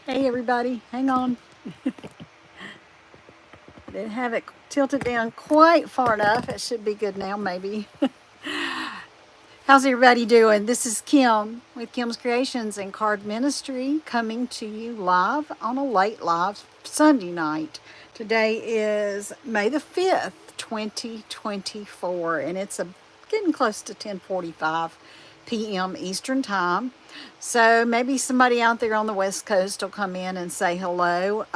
Hey everybody, hang on. Didn't have it tilted down quite far enough. It should be good now, maybe. How's everybody doing? This is Kim with Kim's Creations and Card Ministry coming to you live on a late live Sunday night. Today is May the 5th, 2024, and it's getting close to 10:45 p.m. Eastern Time. So maybe somebody out there on the West Coast will come in and say hello.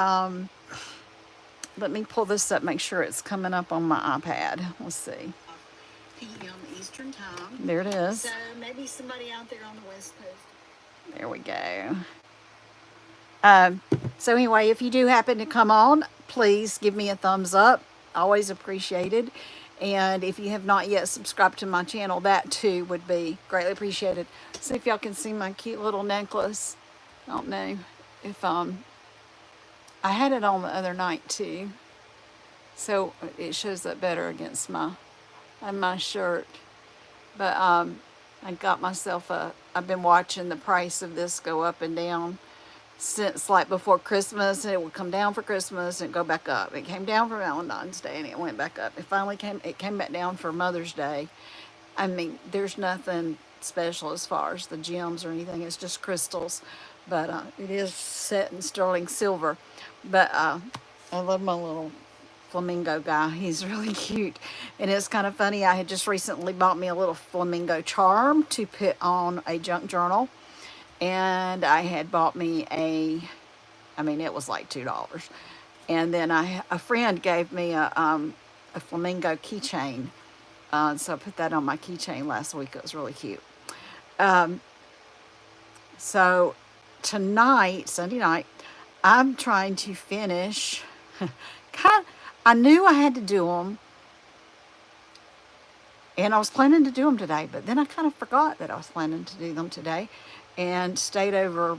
Let me pull this up, make sure it's coming up on my iPad. Let's see. p.m. Eastern Time. There it is. So maybe somebody out there on the West Coast. There we go. So anyway, if you do happen to come on, please give me a thumbs up. Always appreciated. And if you have not yet subscribed to my channel, that too would be greatly appreciated. See if y'all can see my cute little necklace. I don't know if I had it on the other night too, so it shows up better against my shirt. But I got myself I've been watching the price of this go up and down since like before Christmas, and it would come down for Christmas and go back up. It came down for Valentine's Day and it went back up. It came back down for Mother's Day. I mean, there's nothing special as far as the gems or anything. It's just crystals, but it is set in sterling silver. But I love my little flamingo guy. He's really cute. And it's kind of funny. I had just recently bought me a little flamingo charm to put on a junk journal. And I had bought me it was like $2. And then a friend gave me a flamingo keychain. So I put that on my keychain last week. It was really cute. So tonight, Sunday night, I'm trying to finish. I knew I had to do them, and I was planning to do them today, but then I kind of forgot that I was planning to do them today, and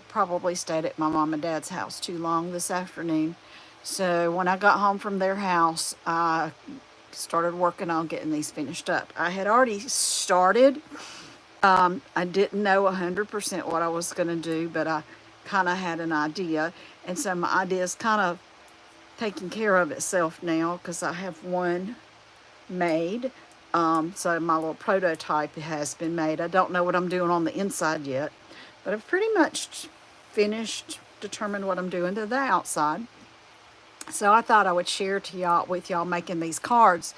probably stayed at my mom and dad's house too long this afternoon. So when I got home from their house, I started working on getting these finished up. I had already started. I didn't know 100% what I was going to do, but I kind of had an idea, and so my idea is kind of taking care of itself now because I have one made. So my little prototype has been made. I don't know what I'm doing on the inside yet, but I've pretty much determined what I'm doing to the outside. So I thought I would share with y'all making these cards.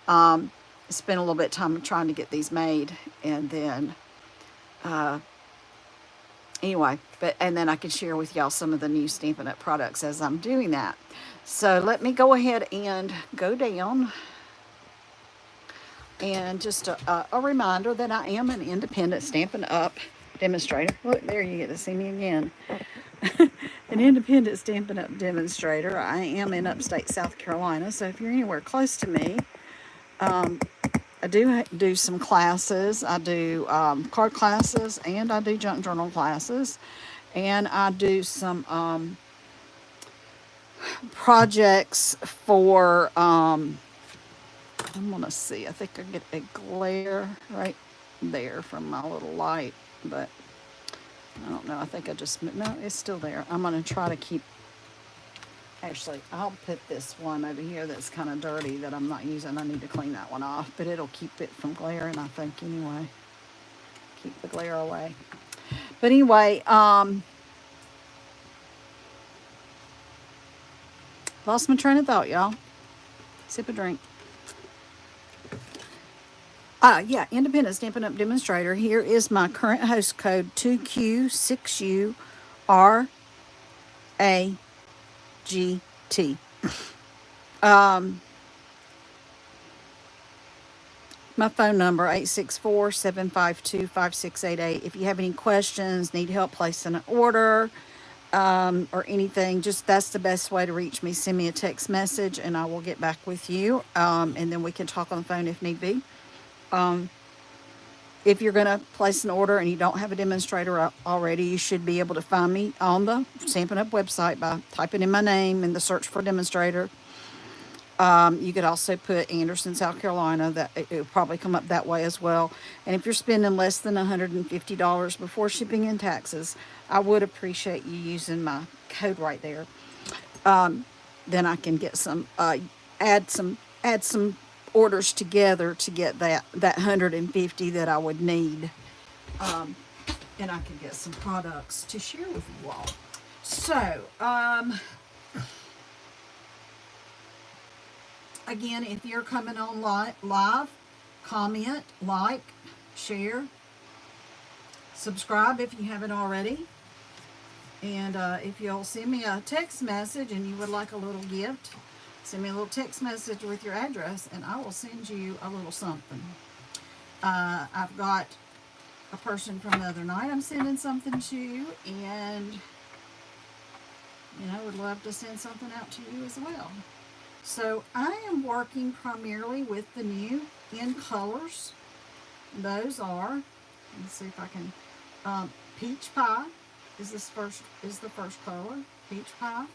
Spend a little bit of time trying to get these made, and then and then I can share with y'all some of the new Stampin' Up products as I'm doing that. So let me go ahead and go down. And just a reminder that I am an independent Stampin' Up demonstrator. Look, there you get to see me again. An independent Stampin' Up demonstrator. I am in upstate South Carolina, so if you're anywhere close to me, I do some classes. I do card classes, and I do junk journal classes, and I do some projects for I'm gonna see. I think I get a glare right there from my little light, but I don't know. I think no, it's still there. I'm gonna try to keep. Actually, I'll put this one over here that's kind of dirty that I'm not using. I need to clean that one off, but it'll keep it from glaring, I think, anyway. Keep the glare away. But anyway, lost my train of thought, y'all. Sip a drink. Yeah, independent Stampin' Up demonstrator. Here is my current host code, 2Q6URAGT. My phone number, 864-752-5688. If you have any questions, need help placing an order, or anything, that's the best way to reach me. Send me a text message and I will get back with you. And then we can talk on the phone if need be. If you're going to place an order and you don't have a demonstrator already, you should be able to find me on the Stampin' Up website by typing in my name in the search for demonstrator. You could also put Anderson, South Carolina. That it will probably come up that way as well. And if you're spending less than $150 before shipping and taxes, I would appreciate you using my code right there. Then I can get some, add some, add some orders together to get that 150 that I would need, and I can get some products to share with you all. So, again, if you're coming on live, comment, like, share, subscribe if you haven't already. And if you'll send me a text message and you would like a little gift, send me a little text message with your address and I will send you a little something. I've got a person from the other night I'm sending something to, and would love to send something out to you as well. So I am working primarily with the new in colors. Those are, let's see if I can, peach pie is the first color, peach pie.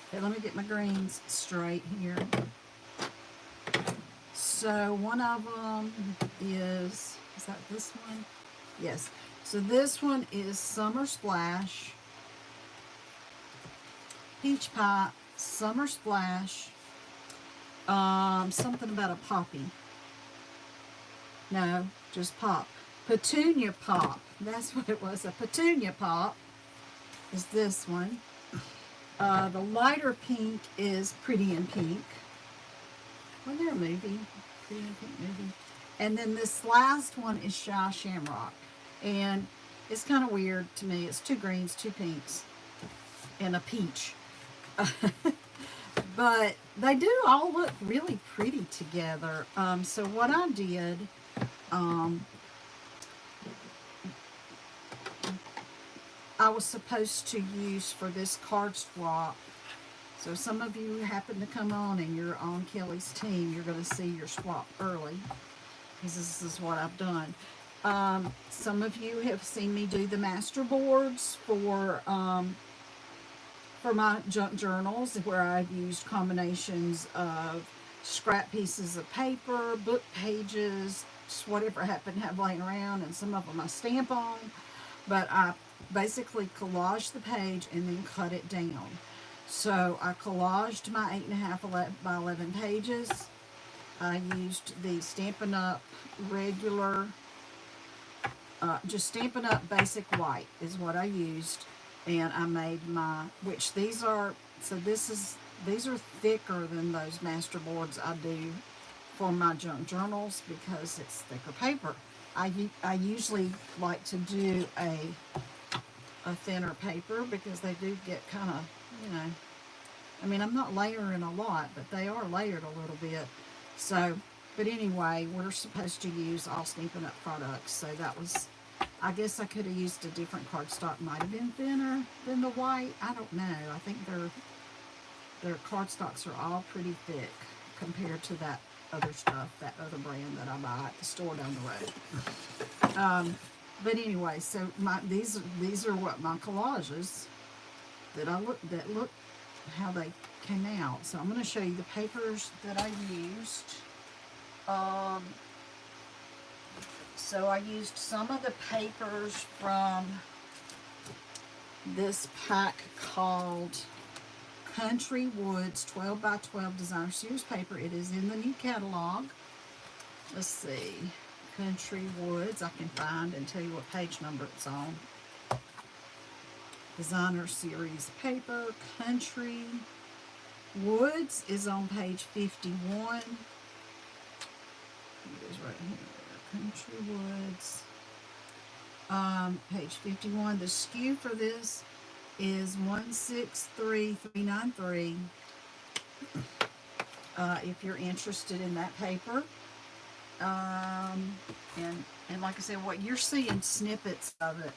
Okay, let me get my greens straight here. So one of them is that this one? Yes. So this one is Summer Splash, peach pie, Summer Splash, something about a poppy. No, just pop. Petunia Pop. That's what it was. A Petunia Pop is this one. The lighter pink is Pretty in Pink. Wasn't there a movie? Pretty in Pink movie. And then this last one is Shy Shamrock. And it's kind of weird to me. It's 2 greens, 2 pinks, and a peach. But they do all look really pretty together. So what I did, I was supposed to use for this card swap. So some of you happen to come on and you're on Kelly's team, you're going to see your swap early, because this is what I've done. Some of you have seen me do the master boards for my junk journals, where I've used combinations of scrap pieces of paper, book pages, just whatever I happen to have laying around, and some of them I stamp on. But I basically collaged the page and then cut it down. So I collaged my 8.5 by 11 pages. I used the Stampin' Up regular, just Stampin' Up basic white is what I used. And I made which these are, these are thicker than those master boards I do for my junk journals because it's thicker paper. I usually like to do a thinner paper because they do get kind of, I mean, I'm not layering a lot, but they are layered a little bit. So, but anyway, we're supposed to use all Stampin' Up products. So that was, I guess I could have used a different cardstock. Might have been thinner than the white. I don't know. I think their cardstocks are all pretty thick compared to that other stuff, that other brand that I buy at the store down the road. But anyway, so these are what my collages that look how they came out. So I'm going to show you the papers that I used. So I used some of the papers from this pack called Country Woods 12 by 12 Designer Series paper. It is in the new catalog. Let's see. Country Woods. I can find and tell you what page number it's on. Designer Series paper. Country Woods is on page 51. It is right here. Country Woods. Page 51. The SKU for this is 163393. If you're interested in that paper. And like I said, what you're seeing snippets of it.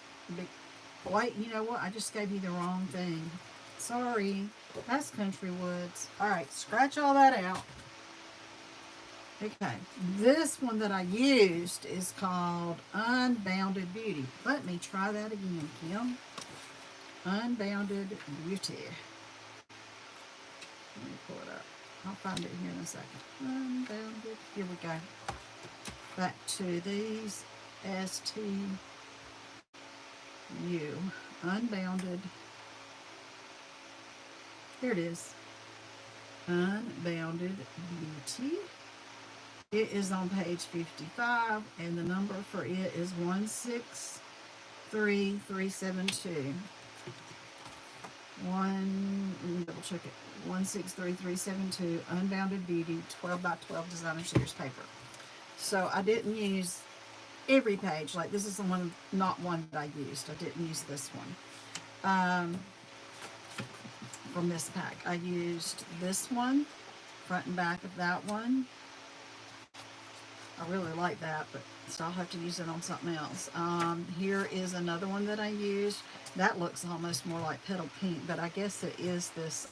Wait, you know what? I just gave you the wrong thing. Sorry. That's Country Woods. Alright, scratch all that out. Okay, this one that I used is called Unbounded Beauty. Let me try that again, Kim. Unbounded Beauty. Let me pull it up. I'll find it here in a second. Unbounded. Here we go. Back to these STU. Unbounded. There it is. Unbounded Beauty. It is on page 55, and the number for it is 163372. Let me double check it. 163372, Unbounded Beauty, 12 by 12 designer series paper. So I didn't use every page. Like, this is the one, not one that I used. I didn't use this one. From this pack, I used this one, front and back of that one. I really like that, but so I'll have to use it on something else. Here is another one that I used. That looks almost more like petal pink, but I guess it is this,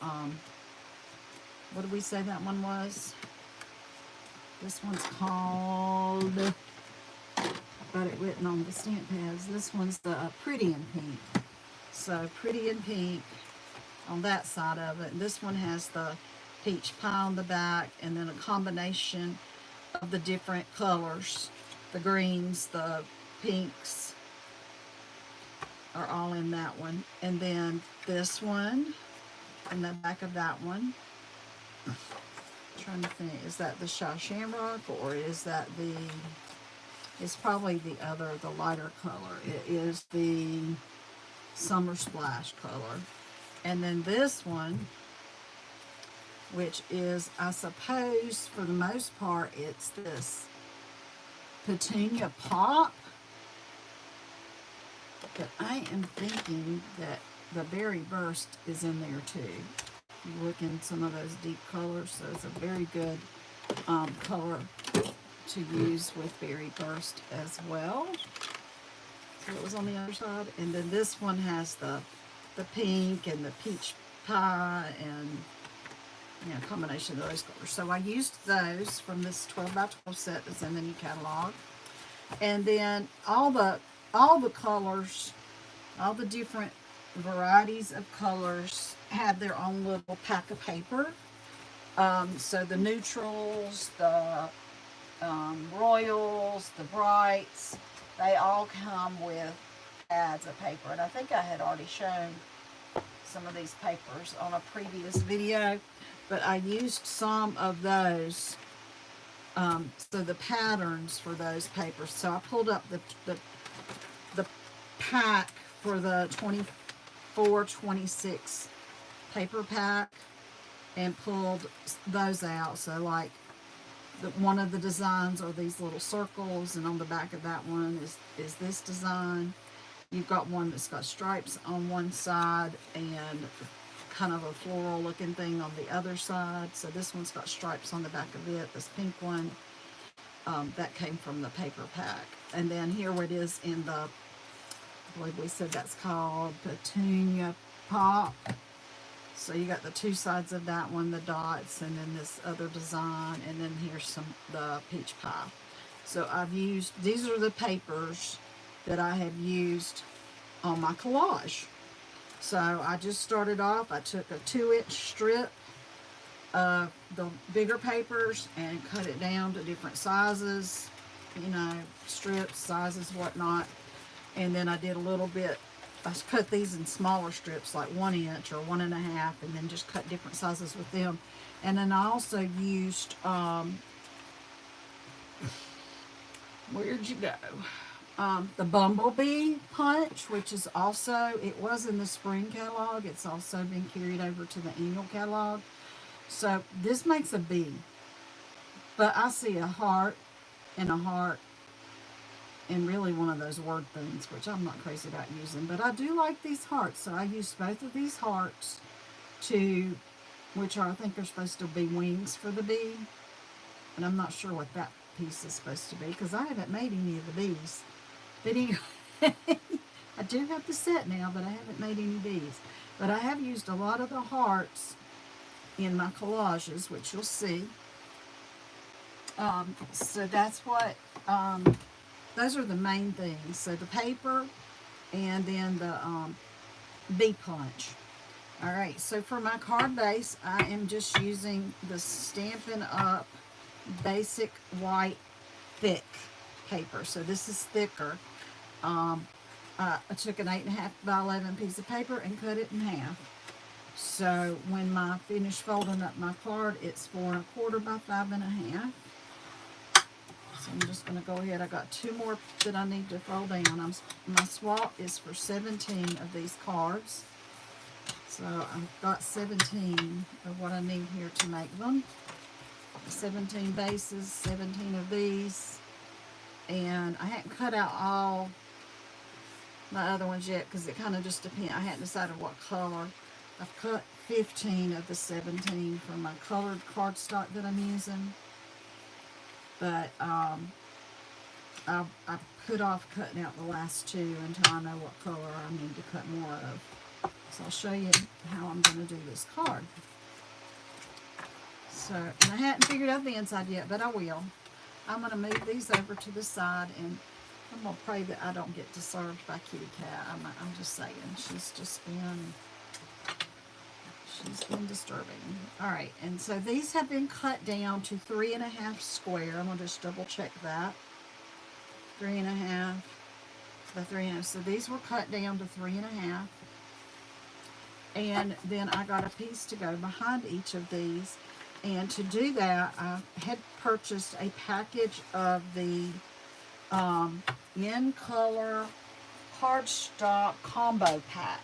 what did we say that one was? This one's called, I've got it written on the stamp pads. This one's the Pretty in Pink. So Pretty in Pink on that side of it. And this one has the peach pie on the back, and then a combination of the different colors. The greens, the pinks are all in that one. And then this one, and the back of that one. I'm trying to think, is that the Shy Shamrock, or is that the, it's probably the other, the lighter color. It is the Summer Splash color. And then this one, which is, I suppose, for the most part, it's this Petunia Pop. But I am thinking that the Berry Burst is in there too. You look in some of those deep colors, so it's a very good color to use with Berry Burst as well. So it was on the other side. And then this one has the pink and the peach pie and, you know, combination of those colors. So I used those from this 12 by 12 set that's in the new catalog. And then all the colors, all the different varieties of colors have their own little pack of paper. So the neutrals, the royals, the brights, they all come with pads of paper. And I think I had already shown some of these papers on a previous video, but I used some of those, so the patterns for those papers. So I pulled up the pack for the 24-26 paper pack and pulled those out. So like one of the designs are these little circles, and on the back of that one is this design. You've got one that's got stripes on one side and kind of a floral looking thing on the other side. So this one's got stripes on the back of it. This pink one, that came from the paper pack. And then here it is in the, I believe we said that's called Petunia Pop. So you got the two sides of that one, the dots, and then this other design, and then here's the peach pie. So I've used, these are the papers that I have used on my collage. So I just started off, I took a 2-inch strip of the bigger papers and cut it down to different sizes, you know, strips, sizes, whatnot. And then I did a little bit, I cut these in smaller strips, like 1 inch or 1.5, and then just cut different sizes with them. And then I also used, where'd you go? The Bumblebee Punch, which is also, it was in the spring catalog. It's also been carried over to the annual catalog. So this makes a bee, but I see a heart and a heart and really one of those word things, which I'm not crazy about using, but I do like these hearts. So I used both of these hearts to, which are, I think are supposed to be wings for the bee, and I'm not sure what that piece is supposed to be because I haven't made any of the bees. But anyway, I do have the set now, but I haven't made any bees. But I have used a lot of the hearts in my collages, which you'll see. So that's what, those are the main things. So the paper and then the bee punch. Alright, so for my card base, I am just using the Stampin' Up Basic White Thick paper. So this is thicker. I took an 8.5 by 11 piece of paper and cut it in half. So when I finish folding up my card, it's 4 1/4 by 5.5. So I'm just going to go ahead. I got 2 more that I need to fold down. My swap is for 17 of these cards. So I've got 17 of what I need here to make them. 17 bases, 17 of these. And I hadn't cut out all my other ones yet because it kind of just depends. I hadn't decided what color. I've cut 15 of the 17 from my colored cardstock that I'm using. But I put off cutting out the last 2 until I know what color I need to cut more of. So I'll show you how I'm going to do this card. So, and I hadn't figured out the inside yet, but I will. I'm going to move these over to the side, and I'm going to pray that I don't get disturbed by Kitty Cat. I'm just saying, she's been disturbing. Alright, and so these have been cut down to 3.5 square. I'm going to just double check that. 3.5 by 3.5. So these were cut down to 3.5. And then I got a piece to go behind each of these. And to do that, I had purchased a package of the in color cardstock combo pack,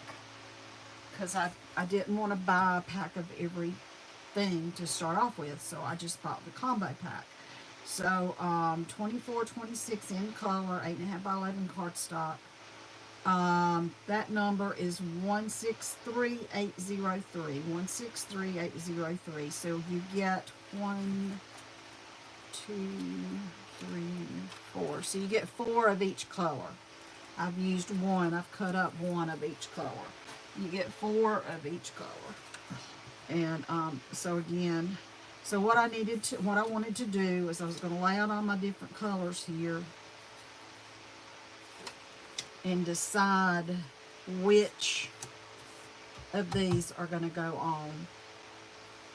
because I didn't want to buy a pack of everything to start off with, so I just bought the combo pack. So 24, 26 in color, 8.5 by 11 cardstock. That number is 163803. 163803. So you get 1, 2, 3, 4. So you get 4 of each color. I've used 1. I've cut up 1 of each color. You get 4 of each color. And so again, so what I wanted to do is I was going to lay out all my different colors here and decide which of these are going to go on,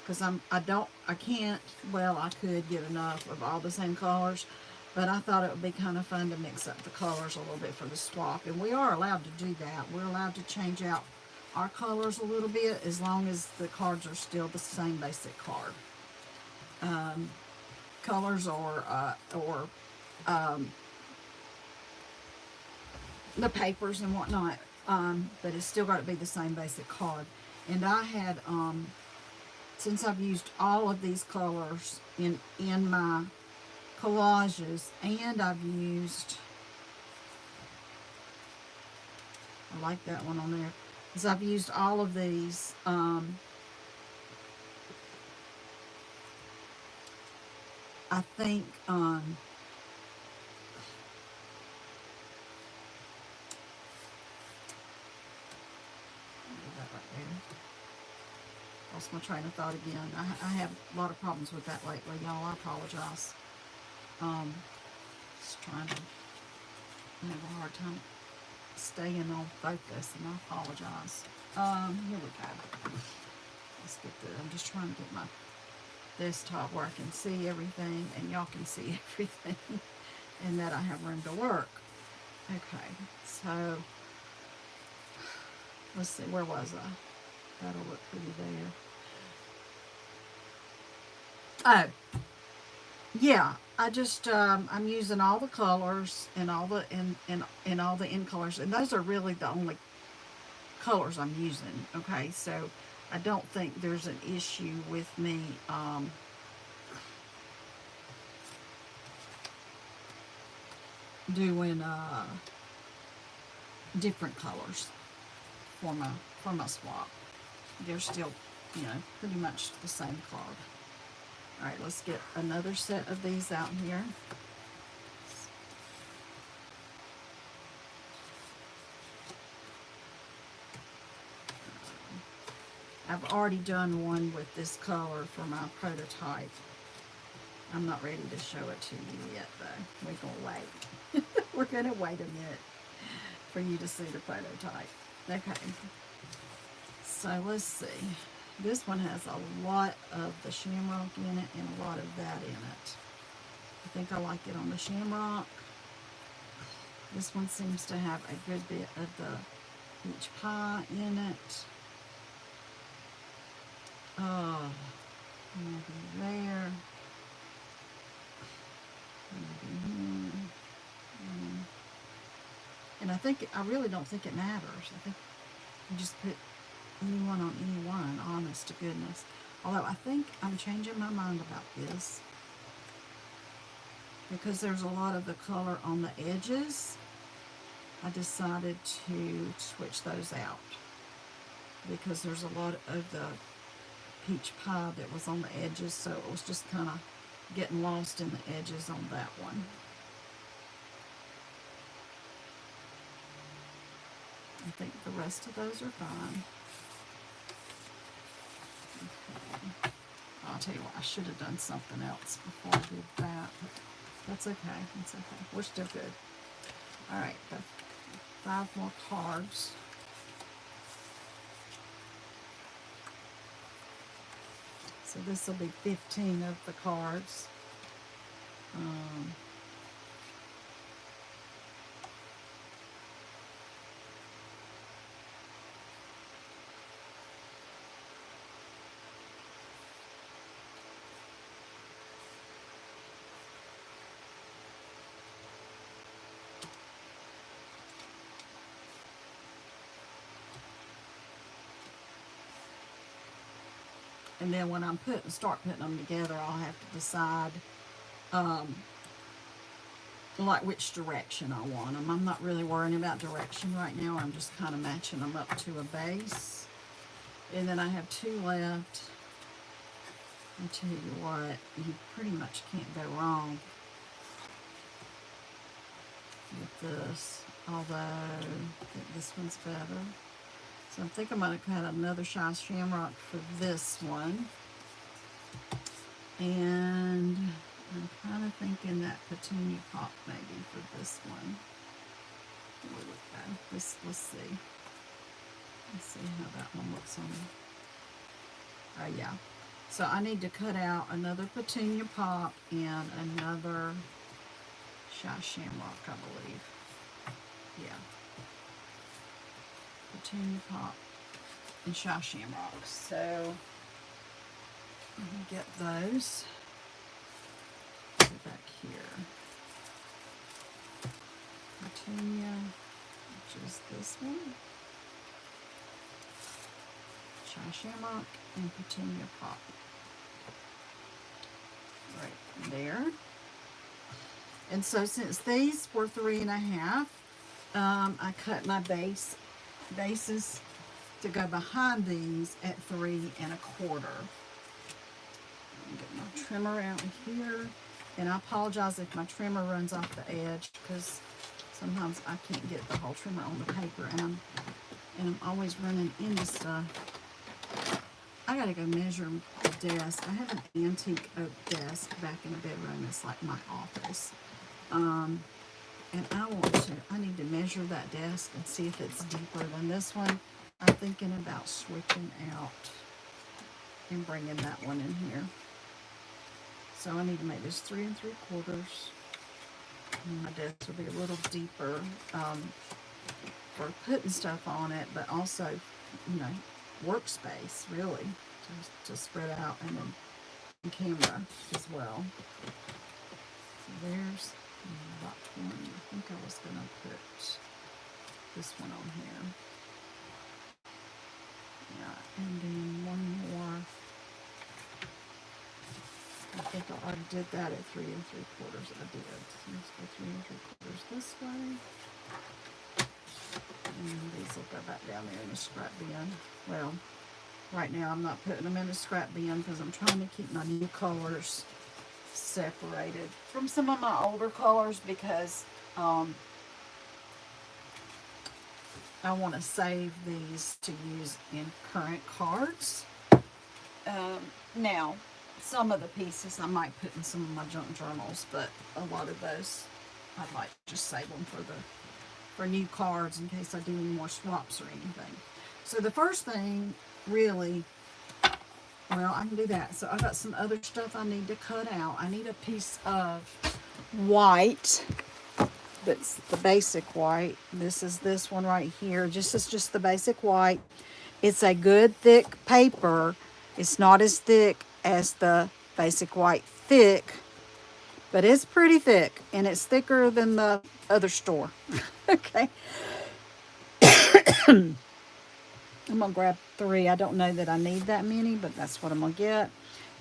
because I could get enough of all the same colors, but I thought it would be kind of fun to mix up the colors a little bit for the swap, and we are allowed to do that. We're allowed to change out our colors a little bit as long as the cards are still the same basic card. Colors or the papers and whatnot, but it's still got to be the same basic card. And I had, since I've used all of these colors in my collages, and I've used, I like that one on there, because I've used all of these, I think, lost my train of thought again. I have a lot of problems with that lately, y'all. I apologize. Just trying to, I have a hard time staying on focus, and I apologize. Here we go. Let's get I'm just trying to get my desktop where I can see everything and y'all can see everything, and that I have room to work. Okay, so let's see, where was I? That'll look pretty there. Oh, yeah, I just I'm using all the colors and all the and all the in colors, and those are really the only colors I'm using. Okay, so I don't think there's an issue with me doing different colors for my swap. They're still, pretty much the same card. All right, let's get another set of these out here. I've already done one with this color for my prototype. I'm not ready to show it to you yet, though. We're going to wait. We're going to wait a minute for you to see the prototype. Okay. So let's see. This one has a lot of the shamrock in it and a lot of that in it. I think I like it on the shamrock. This one seems to have a good bit of the peach pie in it. Oh, maybe there. Maybe here. And I really don't think it matters. I think you just put anyone on anyone, honest to goodness. Although I think I'm changing my mind about this, because there's a lot of the color on the edges. I decided to switch those out because there's a lot of the peach pie that was on the edges, so it was just kind of getting lost in the edges on that one. I think the rest of those are fine. Okay. I'll tell you what, I should have done something else before I did that, but that's okay. It's okay. We're still good. All right, 5 more cards. So this will be 15 of the cards. And then when I'm start putting them together, I'll have to decide like which direction I want them. I'm not really worrying about direction right now. I'm just kind of matching them up to a base. And then I have 2 left. I'll tell you what, you pretty much can't go wrong with this, although I think this one's better. So I think I'm going to cut another shy shamrock for this one. And I'm kind of thinking that petunia pop maybe for this one. Where would it go? Let's see. Let's see how that one looks on. Oh yeah. So I need to cut out another petunia pop and another shy shamrock, I believe. Yeah. Petunia pop and shy shamrock. So let me get those. Go back here. Petunia, which is this one. Shy shamrock and petunia pop. Right there. And so since these were 3.5, I cut my bases to go behind these at 3 1/4. Get my trimmer out here, and I apologize if my trimmer runs off the edge because sometimes I can't get the whole trimmer on the paper, and I'm always running into stuff. I gotta go measure the desk. I have an antique oak desk back in the bedroom. It's like my office. And I need to measure that desk and see if it's deeper than this one. I'm thinking about switching out and bringing that one in here. So I need to make this 3 3/4. And my desk will be a little deeper for putting stuff on it, but also, you know, workspace really to spread out, and then camera as well. So there's about 20. I think I was going to put this one on here. Yeah, and then one more. I think I already did that at 3 3/4. I did. So let's go 3 3/4 this way. And these will go back down there in the scrap bin. Well, right now I'm not putting them in a scrap bin because I'm trying to keep my new colors separated from some of my older colors because I want to save these to use in current cards. Now, some of the pieces I might put in some of my junk journals, but a lot of those I might just save them for new cards in case I do any more swaps or anything. So the first thing really, well, I can do that. So I got some other stuff I need to cut out. I need a piece of white. That's the basic white. This is this one right here. This is just the basic white. It's a good thick paper. It's not as thick as the basic white thick, but it's pretty thick, and it's thicker than the other store. Okay. I'm going to grab 3. I don't know that I need that many, but that's what I'm going to get.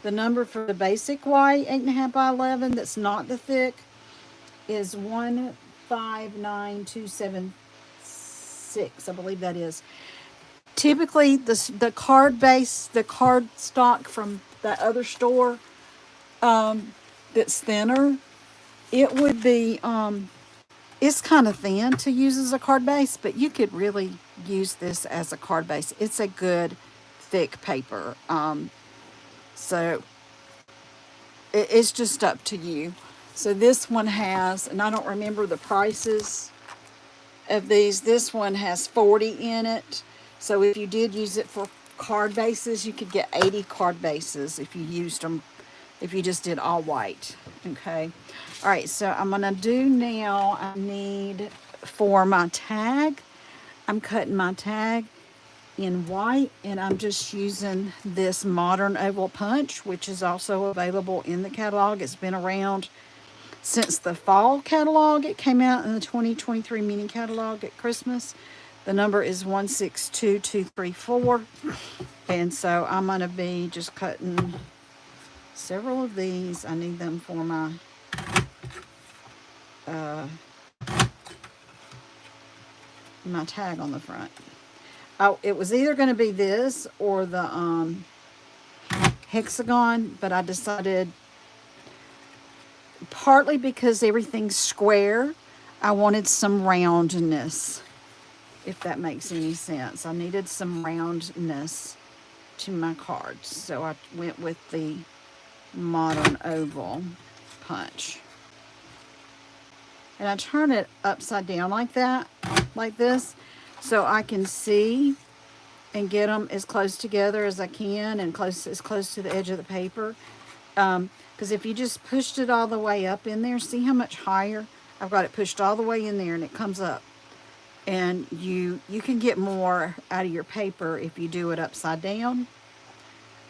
The number for the basic white, 8.5 by 11, that's not the thick, is 159276. I believe that is. Typically, the card base, the card stock from that other store that's thinner, it would be, it's kind of thin to use as a card base, but you could really use this as a card base. It's a good thick paper. So it's just up to you. So this one has, and I don't remember the prices of these. This one has 40 in it. So if you did use it for card bases, you could get 80 card bases if you used them, if you just did all white. Okay. All right. So I'm going to do now, I need for my tag, I'm cutting my tag in white, and I'm just using this modern oval punch, which is also available in the catalog. It's been around since the fall catalog. It came out in the 2023 mini catalog at Christmas. The number is 162234. And so I'm going to be just cutting several of these. I need them for my my tag on the front. Oh, it was either going to be this or the hexagon, but I decided, partly because everything's square, I wanted some roundness, if that makes any sense. I needed some roundness to my cards, so I went with the modern oval punch. And I turn it upside down like that, like this, so I can see and get them as close together as I can, and as close to the edge of the paper. Because if you just pushed it all the way up in there, see how much higher? I've got it pushed all the way in there, and it comes up. And you can get more out of your paper if you do it upside down.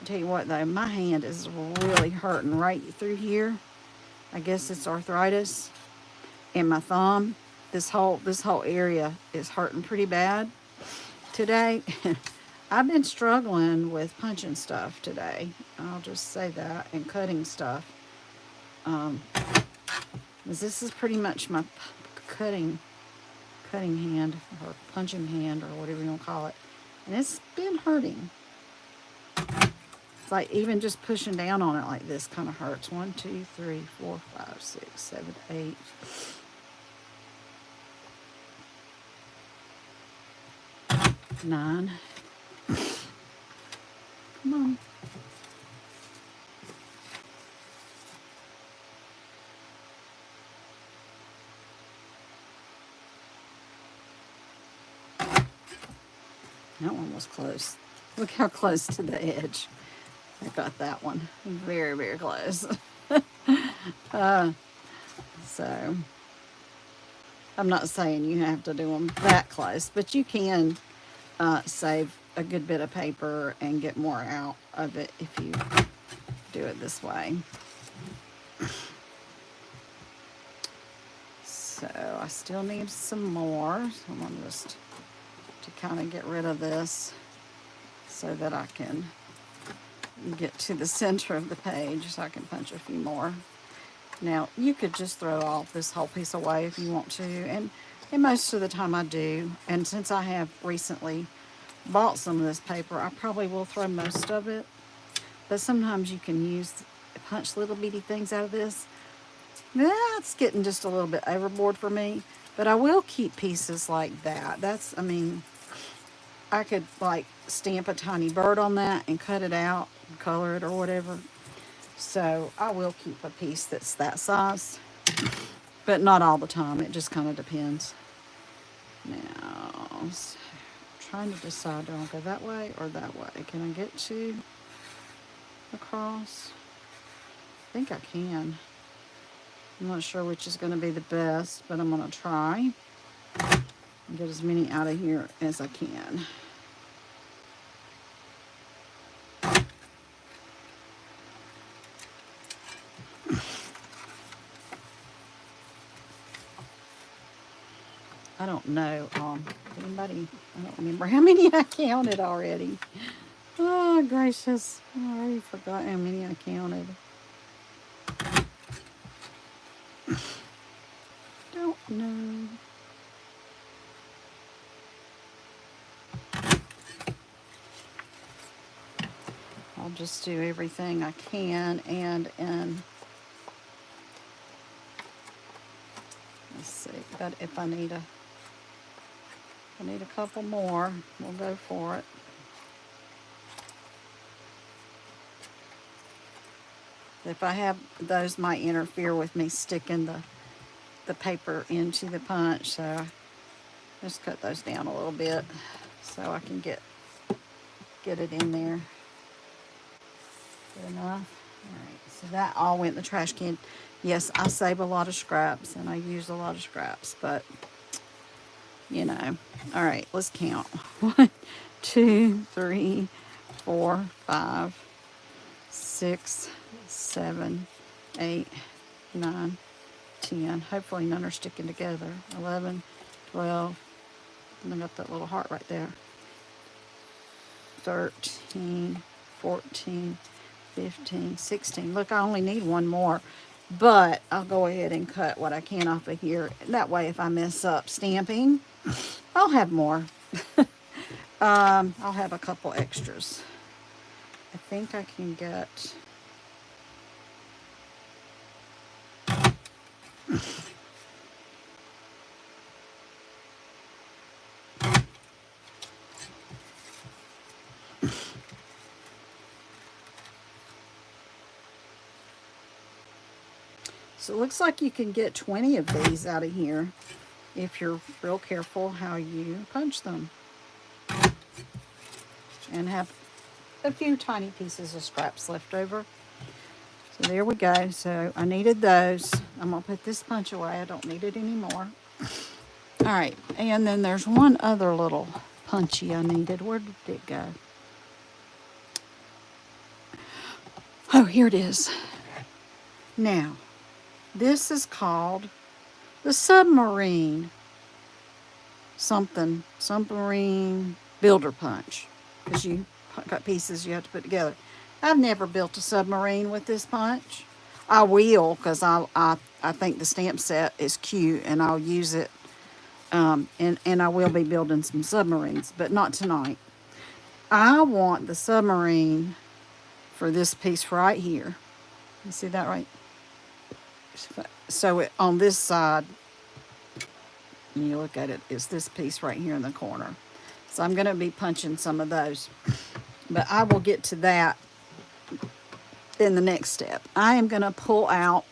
I'll tell you what though, my hand is really hurting right through here. I guess it's arthritis. And my thumb, this whole area is hurting pretty bad today. I've been struggling with punching stuff today. I'll just say that, and cutting stuff. This is pretty much my cutting hand, or punching hand, or whatever you want to call it. And it's been hurting. It's like even just pushing down on it like this kind of hurts. 1, 2, 3, 4, 5, 6, 7, 8. 9. Come on. That one was close. Look how close to the edge. I got that one. Very, very close. So, I'm not saying you have to do them that close, but you can save a good bit of paper and get more out of it if you do it this way. So I still need some more. So I'm going to kind of get rid of this so that I can get to the center of the page, so I can punch a few more. Now you could just throw all this whole piece away if you want to, and most of the time I do. And since I have recently bought some of this paper, I probably will throw most of it. But sometimes you can punch little bitty things out of this. That's getting just a little bit overboard for me, but I will keep pieces like that. I mean, I could like stamp a tiny bird on that and cut it out and color it or whatever. So I will keep a piece that's that size, but not all the time. It just kind of depends. Now, trying to decide, do I go that way or that way? Can I get to across? I think I can. I'm not sure which is going to be the best, but I'm going to try and get as many out of here as I can. I don't know. Anybody? I don't remember how many I counted already. Oh, gracious. I already forgot how many I counted. Don't know. I'll just do everything I can, and let's see. But if I need a couple more, we'll go for it. If I have, those might interfere with me sticking the paper into the punch, so just cut those down a little bit so I can get it in there. Good enough. All right, so that all went in the trash can. Yes, I save a lot of scraps and I use a lot of scraps, but you know. All right, let's count. 1, 2, 3, 4, 5, 6, 7, 8, 9, 10. Hopefully none are sticking together. 11, 12. And I got that little heart right there. 13, 14, 15, 16. Look, I only need one more, but I'll go ahead and cut what I can off of here. That way, if I mess up stamping, I'll have more. I'll have a couple extras. I think I can get... So it looks like you can get 20 of these out of here if you're real careful how you punch them. And have a few tiny pieces of scraps left over. So there we go. So I needed those. I'm going to put this punch away. I don't need it anymore. All right. And then there's one other little punchy I needed. Where did it go? Oh, here it is. Now, this is called the submarine submarine builder punch, because you got pieces you have to put together. I've never built a submarine with this punch. I will, because I think the stamp set is cute and I'll use it, and I will be building some submarines, but not tonight. I want the submarine for this piece right here. You see that right? So on this side, you look at it, it's this piece right here in the corner. So I'm going to be punching some of those. But I will get to that in the next step. I am going to pull out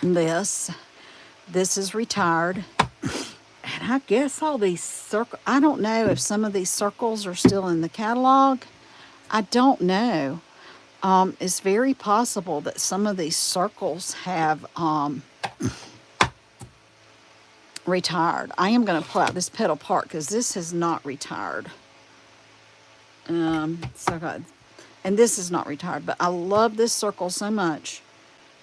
this. This is retired. And I guess all these circles, I don't know if some of these circles are still in the catalog. I don't know. It's very possible that some of these circles have retired. I am going to pull out this petal part because this is not retired. And this is not retired, but I love this circle so much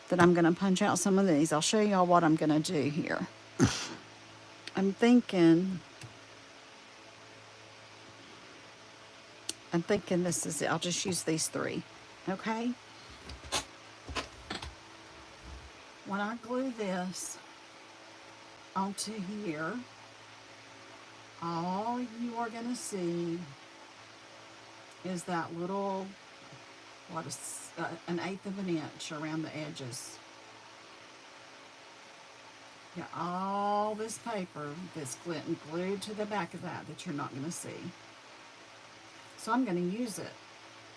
that I'm going to punch out some of these. I'll show y'all what I'm going to do here. I'm thinking this is it. I'll just use these 3. Okay? When I glue this onto here, all you are going to see is that little, an 1/8 of an inch around the edges. Got all this paper that's glued to the back of that you're not going to see. So I'm going to use it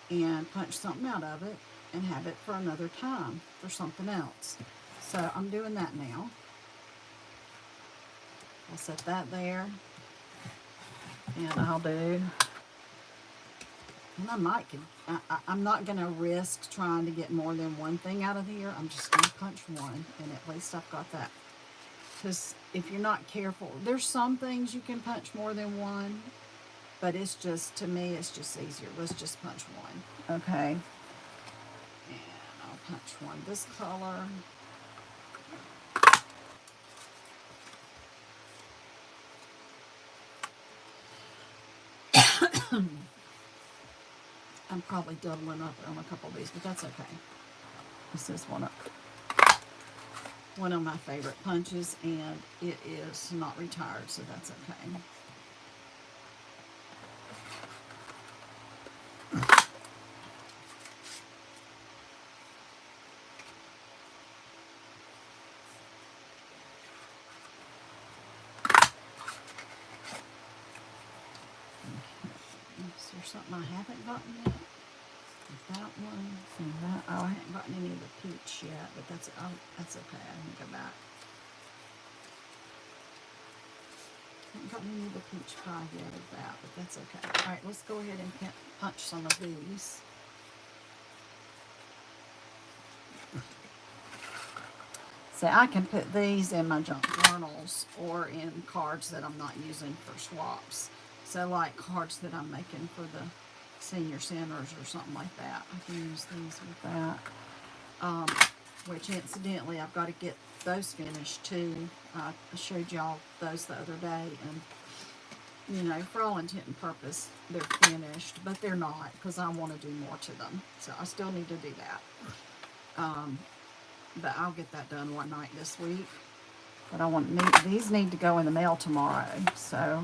and punch something out of it and have it for another time for something else. So I'm doing that now. I'll set that there. And I'll do, and I might, I'm not going to risk trying to get more than one thing out of here. I'm just going to punch one, and at least I've got that. Because if you're not careful, there's some things you can punch more than one, but it's just, to me, it's just easier. Let's just punch one. Okay. And I'll punch one this color. I'm probably doubling up on a couple of these, but that's okay. This is one of my favorite punches, and it is not retired, so that's okay. Is there something I haven't gotten yet? That one and that. Oh, I haven't gotten any of the peach yet, but that's okay. I can go back. I haven't gotten any of the peach pie yet of that, but that's okay. All right, let's go ahead and punch some of these. So I can put these in my junk journals or in cards that I'm not using for swaps. So like cards that I'm making for the senior centers or something like that. I can use these with that. Which incidentally, I've got to get those finished too. I showed y'all those the other day, and you know, for all intent and purpose, they're finished, but they're not, because I want to do more to them. So I still need to do that. But I'll get that done one night this week. But these need to go in the mail tomorrow. So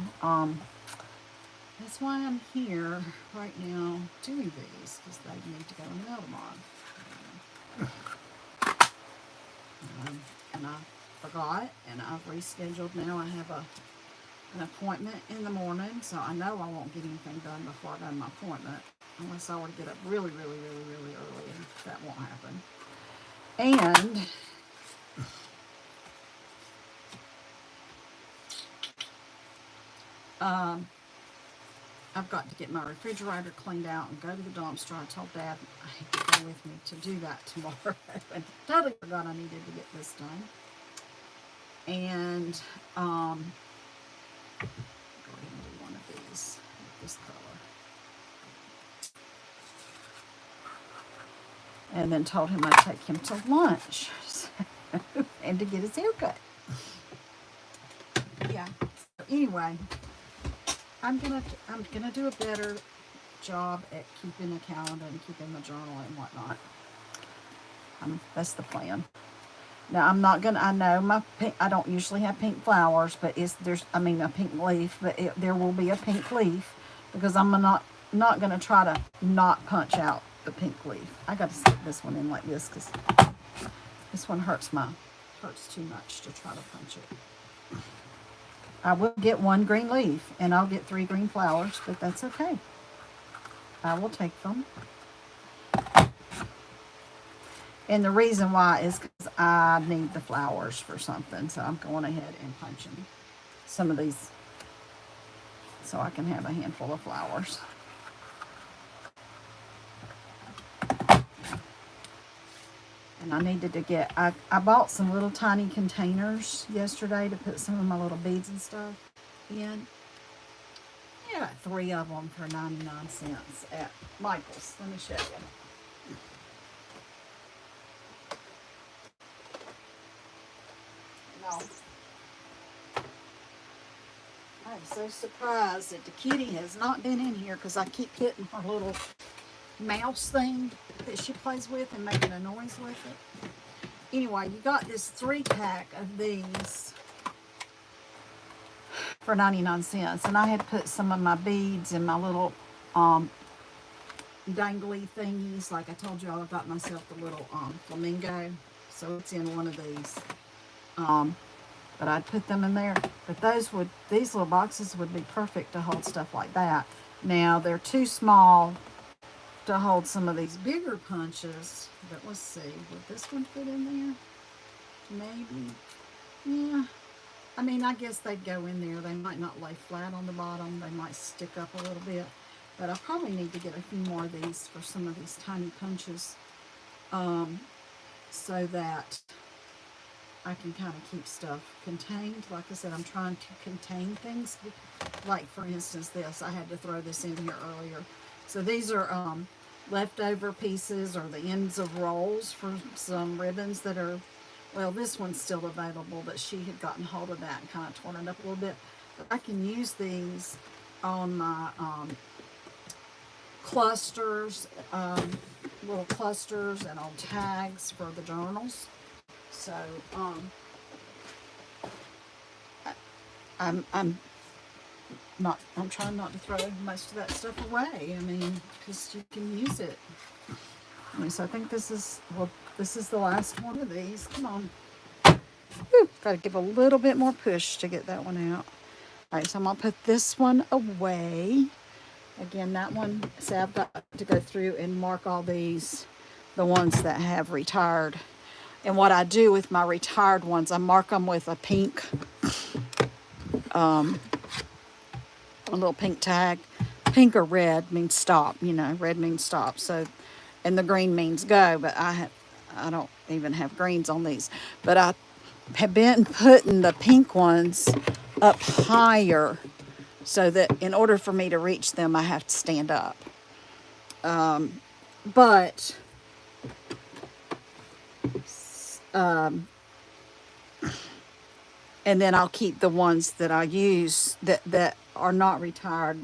that's why I'm here right now doing these, because they need to go in the mail tomorrow. And I forgot, and I've rescheduled now. I have an appointment in the morning, so I know I won't get anything done before I go to my appointment, unless I were to get up really, really, really, really early, and that won't happen. And I've got to get my refrigerator cleaned out and go to the dumpster. I told Dad I had to go with me to do that tomorrow. And totally forgot I needed to get this done. And go ahead and do one of these with this color. And then told him I'd take him to lunch and to get his hair cut. Yeah. So anyway, I'm gonna do a better job at keeping a calendar and keeping the journal and whatnot. That's the plan. Now I'm not gonna. I know I don't usually have pink flowers, but a pink leaf. But there will be a pink leaf, because I'm not gonna try to not punch out the pink leaf. I got to stick this one in like this, because this one hurts too much to try to punch it. I will get one green leaf, and I'll get 3 green flowers, but that's okay. I will take them. And the reason why is because I need the flowers for something, so I'm going ahead and punching some of these so I can have a handful of flowers. And I needed to get, I bought some little tiny containers yesterday to put some of my little beads and stuff in. I got 3 of them for 99 cents at Michael's. Let me show you. No. I'm so surprised that the kitty has not been in here, because I keep hitting her little mouse thing that she plays with and making a noise with it. Anyway, you got this 3-pack of these for 99 cents, and I had put some of my beads in my little dangly thingies. Like I told you, I got myself the little flamingo, so it's in one of these. But I'd put them in there. But these little boxes would be perfect to hold stuff like that. Now they're too small to hold some of these bigger punches, but let's see, would this one fit in there? Maybe. Yeah, I mean, I guess they'd go in there. They might not lay flat on the bottom. They might stick up a little bit. But I probably need to get a few more of these for some of these tiny punches, so that I can kind of keep stuff contained. Like I said, I'm trying to contain things. Like, for instance, this. I had to throw this in here earlier. So these are leftover pieces, or the ends of rolls for some ribbons that are, well, this one's still available, but she had gotten hold of that and kind of torn it up a little bit. But I can use these on my clusters, little clusters, and on tags for the journals. So I'm trying not to throw most of that stuff away. I mean, because you can use it. So I think this is, well, this is the last one of these. Come on. Got to give a little bit more push to get that one out. All right, so I'm going to put this one away. Again, that one, see, I've got to go through and mark all these, the ones that have retired. And what I do with my retired ones, I mark them with a pink, a little pink tag. Pink or red means stop, you know, red means stop. So, and the green means go, but I don't even have greens on these. But I have been putting the pink ones up higher so that in order for me to reach them, I have to stand up. But and then I'll keep the ones that I use that are not retired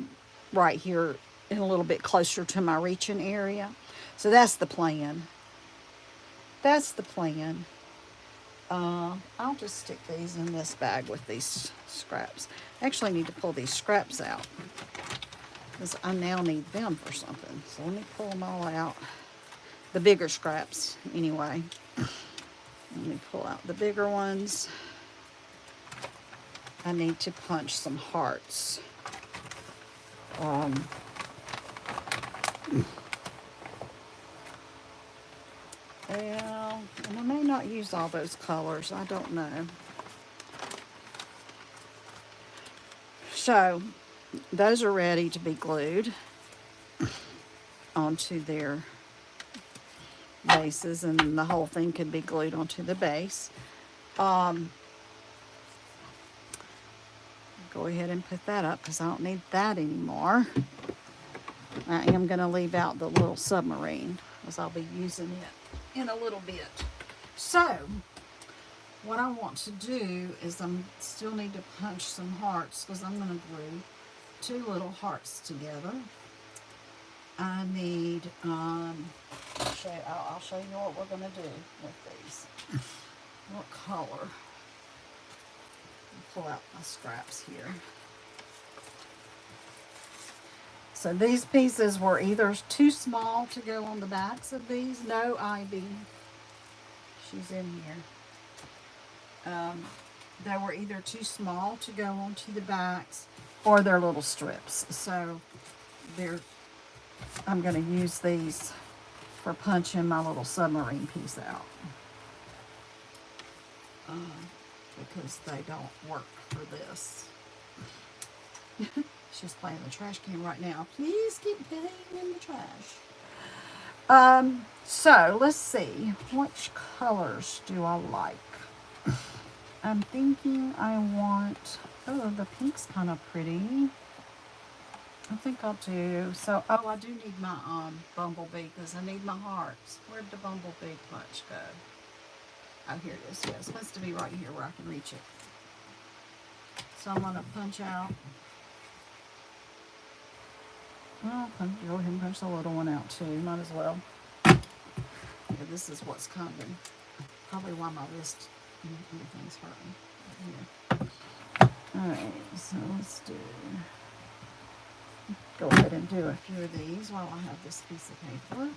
right here and a little bit closer to my reaching area. So that's the plan. That's the plan. I'll just stick these in this bag with these scraps. I actually need to pull these scraps out because I now need them for something. So let me pull them all out. The bigger scraps, anyway. Let me pull out the bigger ones. I need to punch some hearts. Well, and I may not use all those colors. I don't know. So, those are ready to be glued onto their bases, and the whole thing can be glued onto the base. Go ahead and put that up because I don't need that anymore. I am going to leave out the little submarine because I'll be using it in a little bit. So, what I want to do is still need to punch some hearts because I'm going to glue 2 little hearts together. I need, I'll show you what we're going to do with these. What color? Pull out my scraps here. So these pieces were either too small to go on the backs of these. No, Ivy. She's in here. They were either too small to go onto the backs, or they're little strips. So I'm going to use these for punching my little submarine piece out. Because they don't work for this. She's playing the trash can right now. Please keep putting in the trash. So let's see. Which colors do I like? I'm thinking I want, oh, the pink's kind of pretty. I think I'll do, so, oh, I do need my bumblebee because I need my hearts. Where'd the bumblebee punch go? Oh, here it is. Yeah, it's supposed to be right here where I can reach it. So I'm going to punch out. Well, go ahead and punch the little one out too. Might as well. Yeah, this is what's coming. Probably why my wrist and everything's hurting. Alright, so let's go ahead and do a few of these while I have this piece of paper.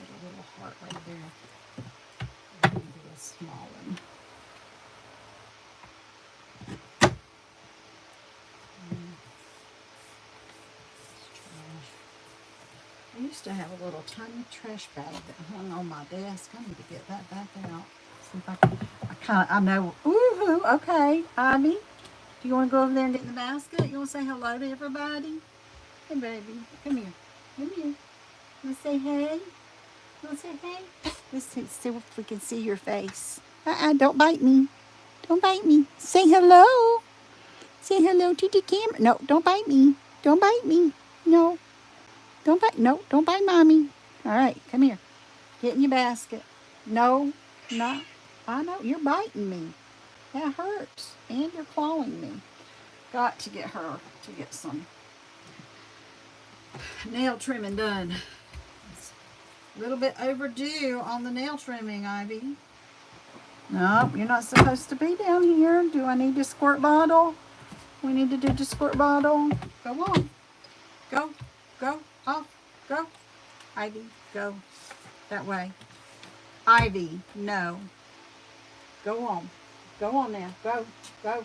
Put a little heart right there. And do a small one. I used to have a little tiny trash bag that hung on my desk. I need to get that back out. See if I can. I know. Ooh, okay. Ivy, do you want to go over there and get the basket? You want to say hello to everybody? Hey, baby. Come here. Come here. You want to say hey? You want to say hey? Let's see if we can see your face. Don't bite me. Don't bite me. Say hello. Say hello to the camera. No, don't bite me. Don't bite me. No. Don't bite. No, don't bite mommy. All right, come here. Get in your basket. No, not. I know you're biting me. That hurts, and you're clawing me. Got to get her to get some nail trimming done. It's a little bit overdue on the nail trimming, Ivy. No, you're not supposed to be down here. Do I need the squirt bottle? We need to do the squirt bottle. Go on. Go. Go. Off. Go. Ivy, go. That way. Ivy, no. Go on. Go on now. Go. Go.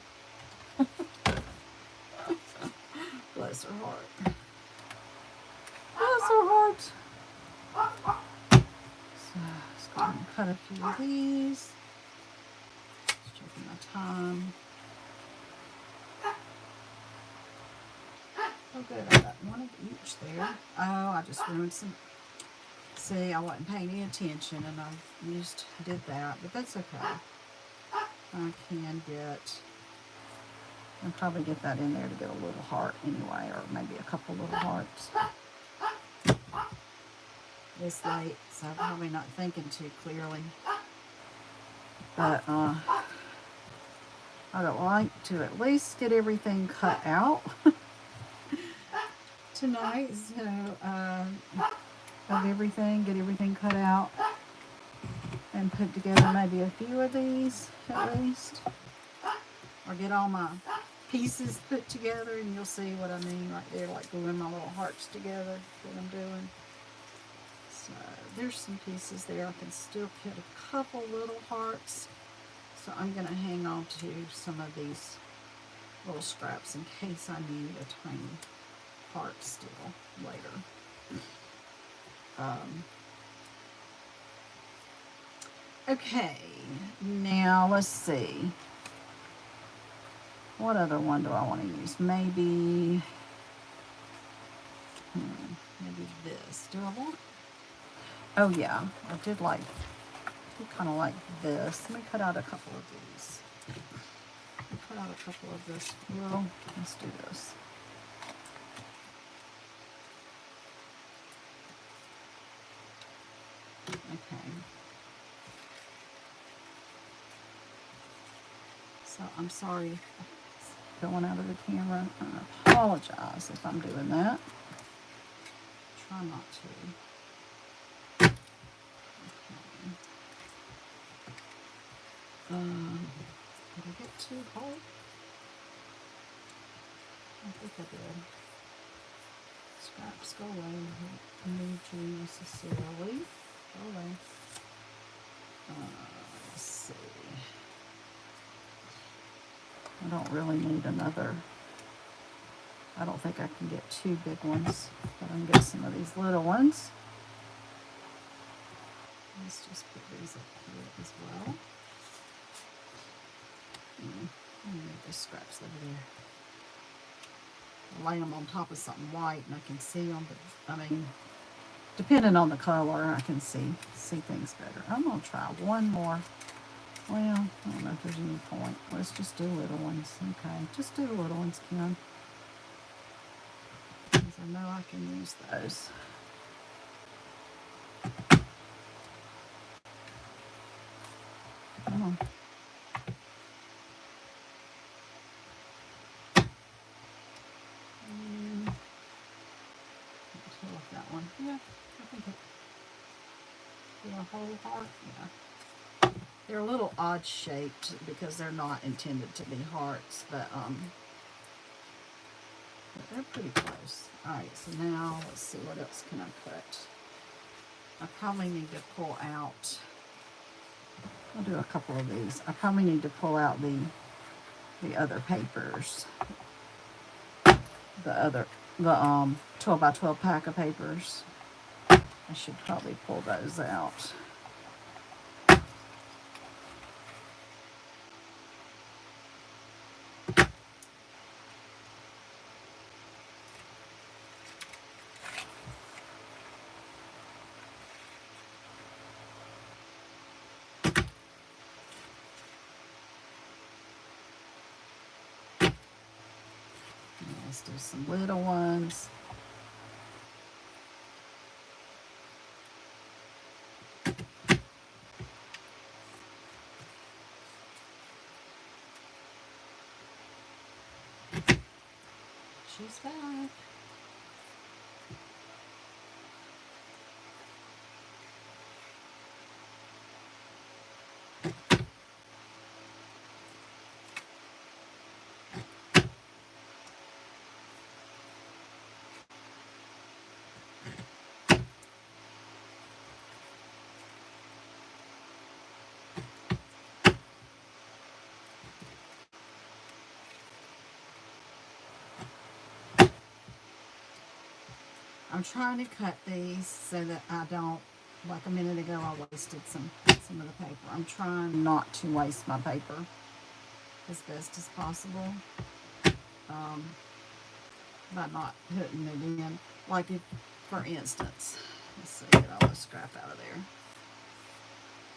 Bless her heart. Bless her heart. So, let's go and cut a few of these. Just checking my time. Oh, good. I got one of each there. Oh, I just ruined some. See, I wasn't paying any attention and I did that, but that's okay. I can get, I'll probably get that in there to get a little heart anyway, or maybe a couple little hearts. It's late, so I'm probably not thinking too clearly. But I would like to at least get everything cut out tonight. So of everything, get everything cut out and put together maybe a few of these at least, or get all my pieces put together, and you'll see what I mean right there, like gluing my little hearts together, what I'm doing. So there's some pieces there. I can still put a couple little hearts, so I'm going to hang on to some of these little scraps in case I need a tiny heart still later. Okay, now let's see. What other one do I want to use? Maybe this. Do I want? Oh yeah, I did kind of like this. Let me cut out a couple of these. Cut out a couple of this. Well, let's do this. Okay. So I'm sorry going out of the camera. I apologize if I'm doing that. Try not to. Okay. Did I get too hard? I think I did. Scraps, go away. I don't need you necessarily. Go away. Let's see. I don't really need another. I don't think I can get two big ones, but I can get some of these little ones. Let's just put these up here as well. The scraps over there. Lay them on top of something white and I can see them, but I mean, depending on the color, I can see things better. I'm going to try one more. Well, I don't know if there's any point. Let's just do little ones. Okay, just do the little ones, Kim. Because I know I can use those. Come on. That one. Yeah, I think it. Do a whole heart. Yeah. They're a little odd shaped because they're not intended to be hearts, but they're pretty close. All right, so now let's see what else can I put. I probably need to pull out, I'll do a couple of these. I probably need to pull out the other papers. The 12 by 12 pack of papers. I should probably pull those out. Let's do some little ones. She's back. I'm trying to cut these so that I don't, like a minute ago I wasted some of the paper. I'm trying not to waste my paper as best as possible by not putting it in. Like if, for instance, let's see, get all the scrap out of there.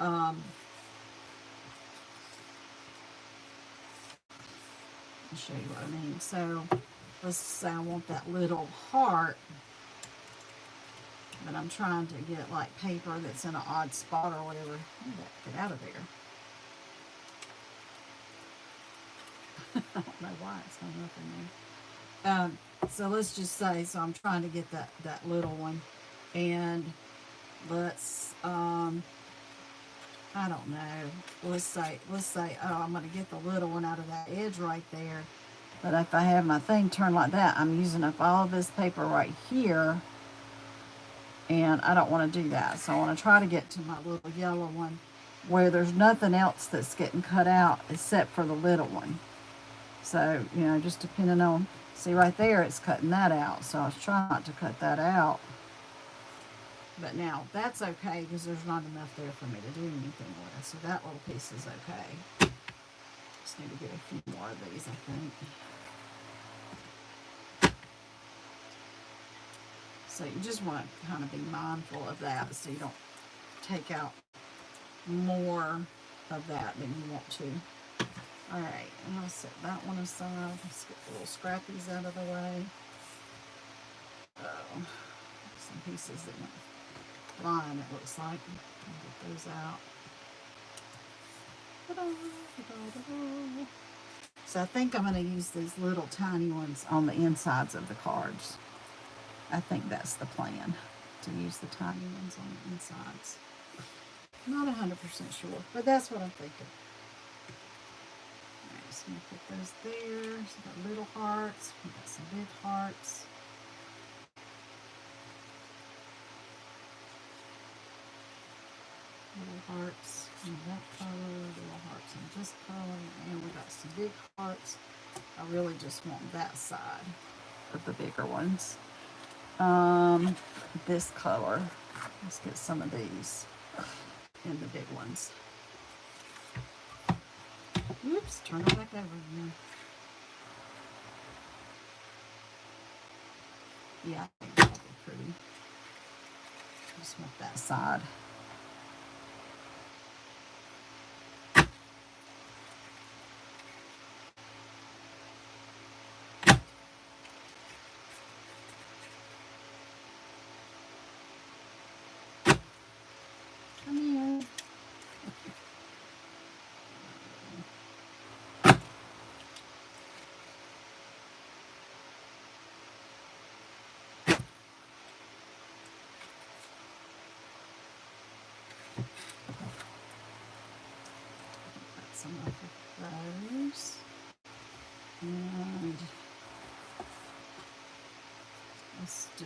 I'll show you what I mean. So let's say I want that little heart, but I'm trying to get like paper that's in an odd spot or whatever. Get out of there. I don't know why it's not up in there. So let's just say, so I'm trying to get that little one, and let's I don't know. Let's say oh, I'm going to get the little one out of that edge right there. But if I have my thing turned like that, I'm using up all of this paper right here. And I don't want to do that. So I want to try to get to my little yellow one where there's nothing else that's getting cut out except for the little one. So, you know, just depending on, see right there, it's cutting that out. So I was trying not to cut that out. But now that's okay because there's not enough there for me to do anything with. So that little piece is okay. Just need to get a few more of these, I think. So you just want to kind of be mindful of that so you don't take out more of that than you want to. All right, and I'll set that one aside. Let's get the little scrappies out of the way. Oh, some pieces that went flying, it looks like. I'll get those out. So I think I'm going to use these little tiny ones on the insides of the cards. I think that's the plan, to use the tiny ones on the insides. Not 100% sure, but that's what I'm thinking. All right, so I'm going to put those there. So we got little hearts, we got some big hearts. Little hearts in that color, little hearts in this color, and we got some big hearts. I really just want that side of the bigger ones. This color. Let's get some of these in the big ones. Oops, turn it back over again. Yeah, I think that'll be pretty. Just want that side. Some of those, and let's do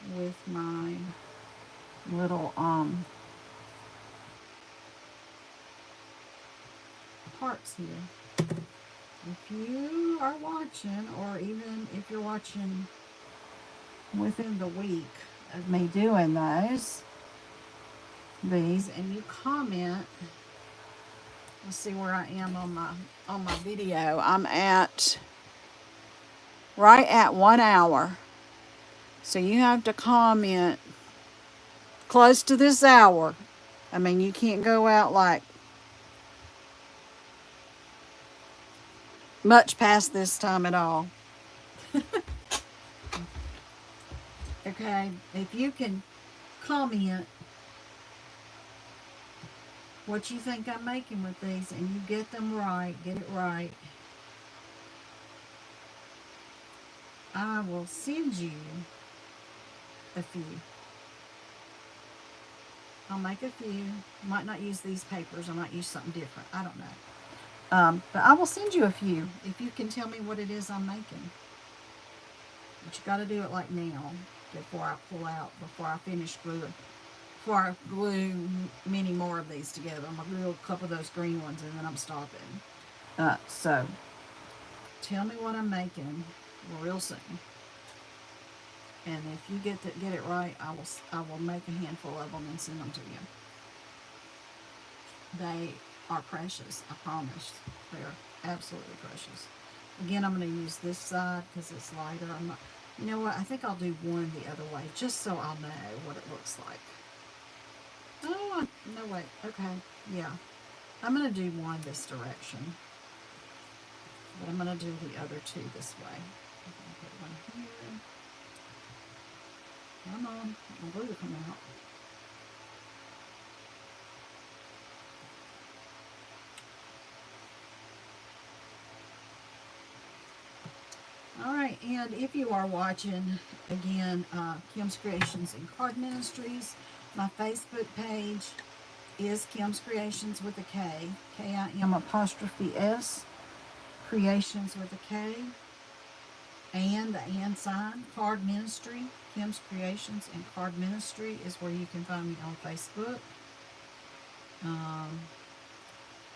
with my little parts here. If you are watching, or even if you're watching within the week of me doing these, and you comment, let's see where I am on my video. I'm at right at 1 hour. So you have to comment close to this hour. I mean, you can't go out like much past this time at all. Okay, if you can comment what you think I'm making with these, and you get them right, get it right, I will send you a few. I'll make a few. Might not use these papers. I might use something different. I don't know. But I will send you a few if you can tell me what it is I'm making. But you got to do it like now, before I pull out, before I finish gluing. Before I glue many more of these together. I'm going to glue a couple of those green ones, and then I'm stopping. So, tell me what I'm making real soon. And if you get it right, I will make a handful of them and send them to you. They are precious, I promise. They're absolutely precious. Again, I'm going to use this side because it's lighter. You know what? I think I'll do one the other way, just so I'll know what it looks like. Oh, no, wait. Okay, yeah. I'm going to do one this direction, but I'm going to do the other two this way. I'm going to put one here. Come on, my glue to come out. Alright, and if you are watching, again, Kim's Creations and Card Ministries, my Facebook page is Kim's Creations with a K, K-I-M''S, Creations with a K, and the and sign, Card Ministry. Kim's Creations and Card Ministry is where you can find me on Facebook.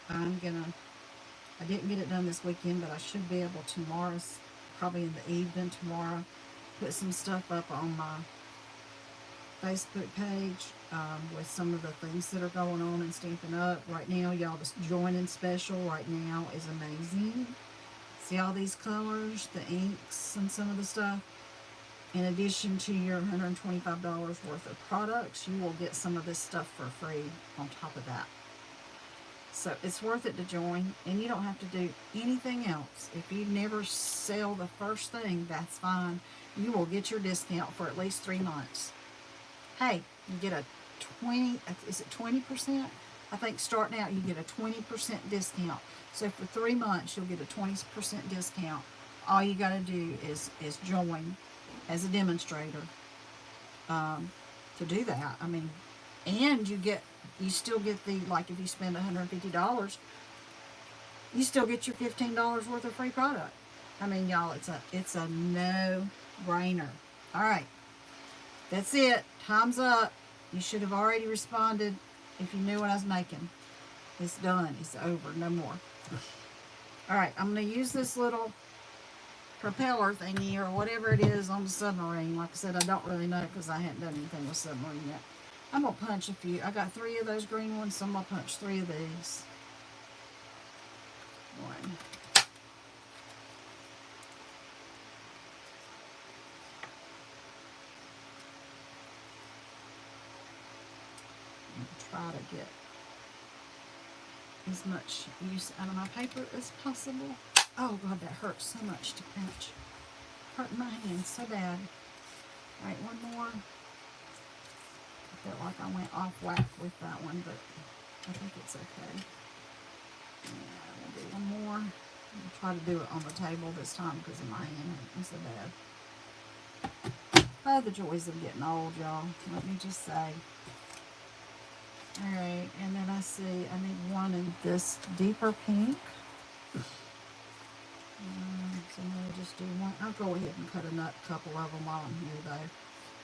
I didn't get it done this weekend, but I should be able tomorrow, probably in the evening tomorrow, put some stuff up on my Facebook page with some of the things that are going on in Stampin' Up. Right now, y'all, just joining special right now is amazing. See all these colors, the inks, and some of the stuff? In addition to your $125 worth of products, you will get some of this stuff for free on top of that. So it's worth it to join, and you don't have to do anything else. If you never sell the first thing, that's fine. You will get your discount for at least 3 months. Hey, you get a 20%, is it 20%? I think starting out you get a 20% discount. So for 3 months you'll get a 20% discount. All you got to do is join as a demonstrator to do that. I mean, and you still get the, like if you spend $150, you still get your $15 worth of free product. I mean, y'all, it's a no-brainer. All right, that's it. Time's up. You should have already responded if you knew what I was making. It's done. It's over. No more. All right, I'm going to use this little propeller thingy or whatever it is on the submarine. Like I said, I don't really know because I hadn't done anything with submarine yet. I'm going to punch a few. I got 3 of those green ones, so I'm going to punch 3 of these. 1. Try to get as much use out of my paper as possible. Oh God, that hurts so much to pinch. Hurting my hand so bad. Alright, one more. I felt like I went off whack with that one, but I think it's okay. Yeah, we'll do one more. I'll try to do it on the table this time because of my hand hurting so bad. Oh, the joys of getting old, y'all. Let me just say. Alright, and then I see I need one in this deeper pink. So I'm going to just do one. I'll go ahead and cut a couple of them while I'm here, though.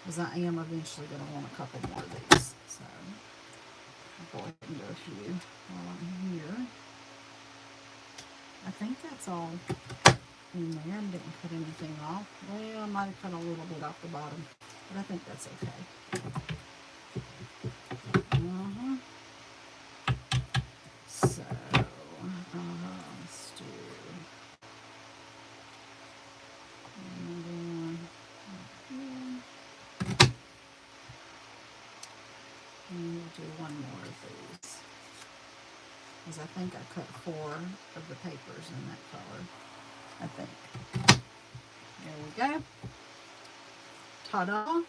because I am eventually going to want a couple more of these. So I'll go ahead and do a few while I'm here. I think that's all in there. I didn't cut anything off. Well, I might have cut a little bit off the bottom, but I think that's okay. So, let's do another one right here. And we'll do one more of these. Because I think I cut 4 of the papers in that color. I think. There we go. Ta-da!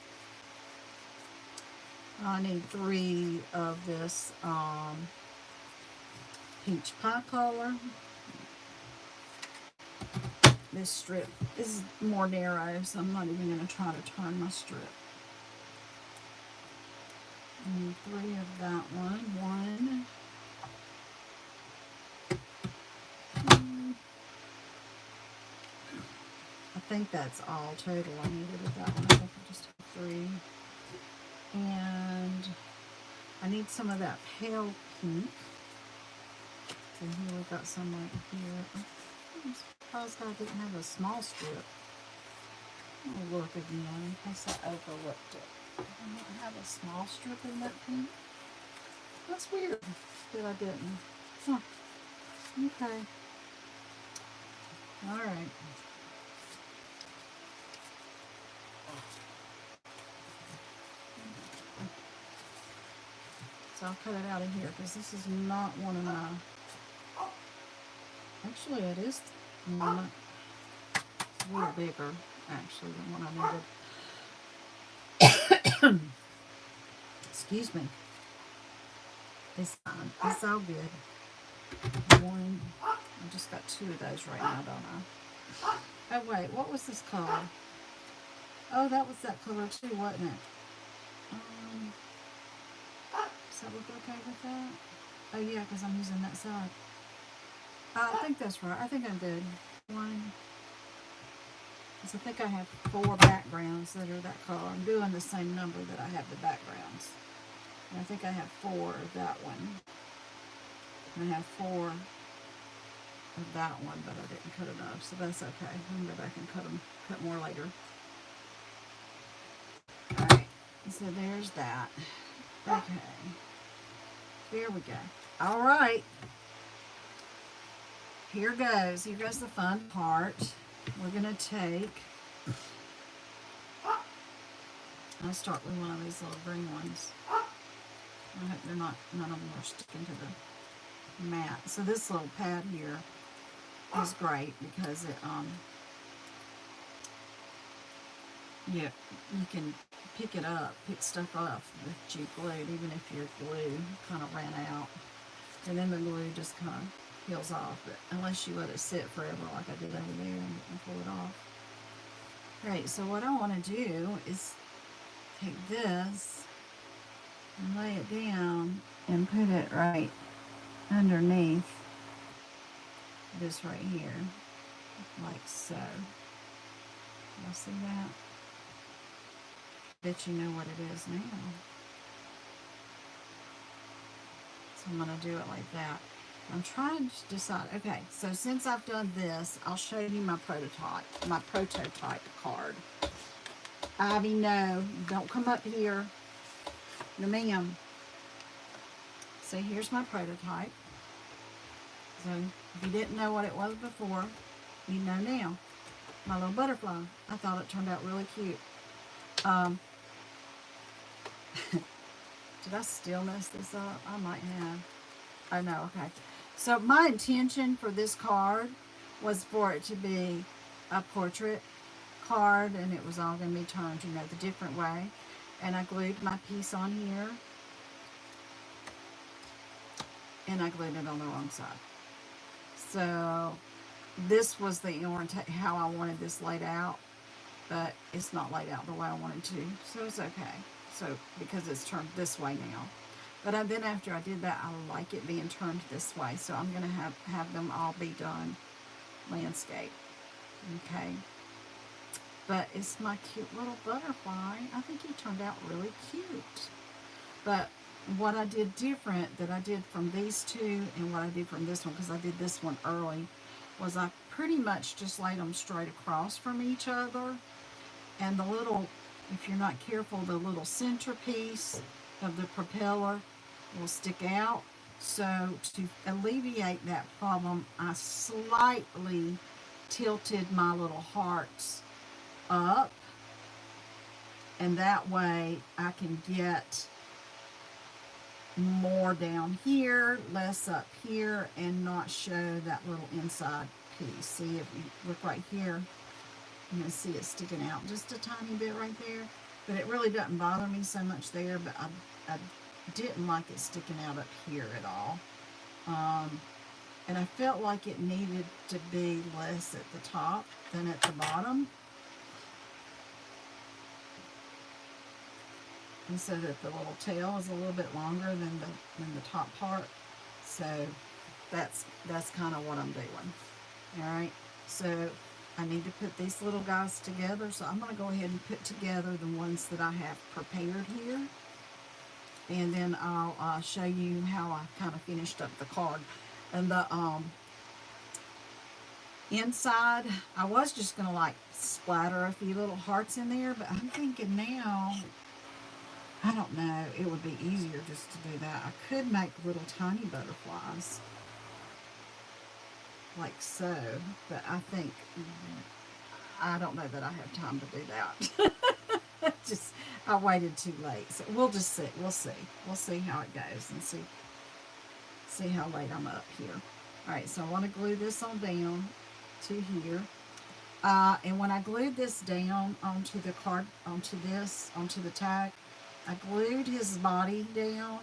I need 3 of this peach pie color. This strip is more narrow, so I'm not even going to try to turn my strip. I need 3 of that one. 1. I think that's all total I needed with that one. I think I just have 3. And I need some of that pale pink. So here we've got some right here. I'm surprised I didn't have a small strip. I'll look again in case I overlooked it. I don't have a small strip in that pink. That's weird that I didn't. Huh. Okay. Alright. So I'll cut it out of here because this is not one of my... Actually, it is one. It's a little bigger, actually, than what I needed. Excuse me. It's fine. It's all good. One. I just got 2 of those right now, don't I? Oh, wait. What was this color? Oh, that was that color too, wasn't it? Does that look okay with that? Oh, yeah, because I'm using that side. I think that's right. I think I'm good. 1. Because I think I have 4 backgrounds that are that color. I'm doing the same number that I have the backgrounds. And I think I have 4 of that one. And I have 4 of that one, but I didn't cut enough, so that's okay. I can go back and cut more later. Alright, so there's that. Okay. There we go. Alright. Here goes. Here goes the fun part. We're going to take... I'll start with one of these little green ones. I hope they're not, none of them are sticking to the mat. So this little pad here is great because it, yeah, you can pick it up, pick stuff up that you glued, even if your glue kind of ran out. And then the glue just kind of peels off, but unless you let it sit forever like I did over there and pull it off. Alright, so what I want to do is take this and lay it down and put it right underneath this right here, like so. Y'all see that? Bet you know what it is now. So I'm going to do it like that. I'm trying to decide. Okay, so since I've done this, I'll show you my prototype card. Ivy, no, don't come up here. No, ma'am. So here's my prototype. So if you didn't know what it was before, you know now. My little butterfly. I thought it turned out really cute. Did I still mess this up? I might have. Oh no, okay. So my intention for this card was for it to be a portrait card, and it was all going to be turned, you know, the different way. And I glued my piece on here, and I glued it on the wrong side. So this was the orientation, how I wanted this laid out, but it's not laid out the way I wanted to, so it's okay. So because it's turned this way now. But then after I did that, I like it being turned this way, so I'm going to have them all be done landscape. Okay. But it's my cute little butterfly. I think he turned out really cute. But what I did different that I did from these two and what I did from this one, because I did this one early, was I pretty much just laid them straight across from each other. And the little, if you're not careful, the little centerpiece of the propeller will stick out. So to alleviate that problem, I slightly tilted my little hearts up, and that way I can get more down here, less up here, and not show that little inside piece. See, if you look right here, you can see it sticking out just a tiny bit right there, but it really doesn't bother me so much there, but I didn't like it sticking out up here at all. And I felt like it needed to be less at the top than at the bottom. And so that the little tail is a little bit longer than the top part. So that's kind of what I'm doing. All right. So I need to put these little guys together. So I'm going to go ahead and put together the ones that I have prepared here. And then I'll show you how I kind of finished up the card. And the inside, I was just going to like splatter a few little hearts in there. But I'm thinking now, I don't know, it would be easier just to do that. I could make little tiny butterflies, like so, but I think, I don't know that I have time to do that. Just, I waited too late. So we'll just see, we'll see how it goes and see how late I'm up here. All right, so I want to glue this on down to here. And when I glued this down onto the card, onto the tag, I glued his body down,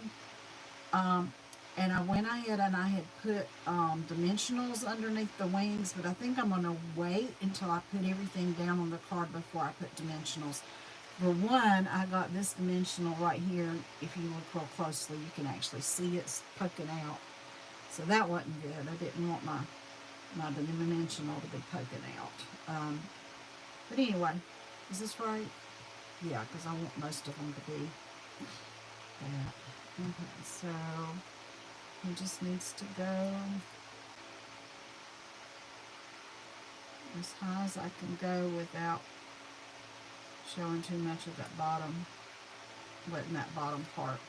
and I went ahead and I had put dimensionals underneath the wings, but I think I'm going to wait until I put everything down on the card before I put dimensionals. For one, I got this dimensional right here. If you look real closely, you can actually see it's poking out. So that wasn't good. I didn't want my dimensional to be poking out. But anyway, is this right? Yeah, because I want most of them to be that. Okay, so it just needs to go as high as I can go without showing too much of that bottom, letting that bottom part.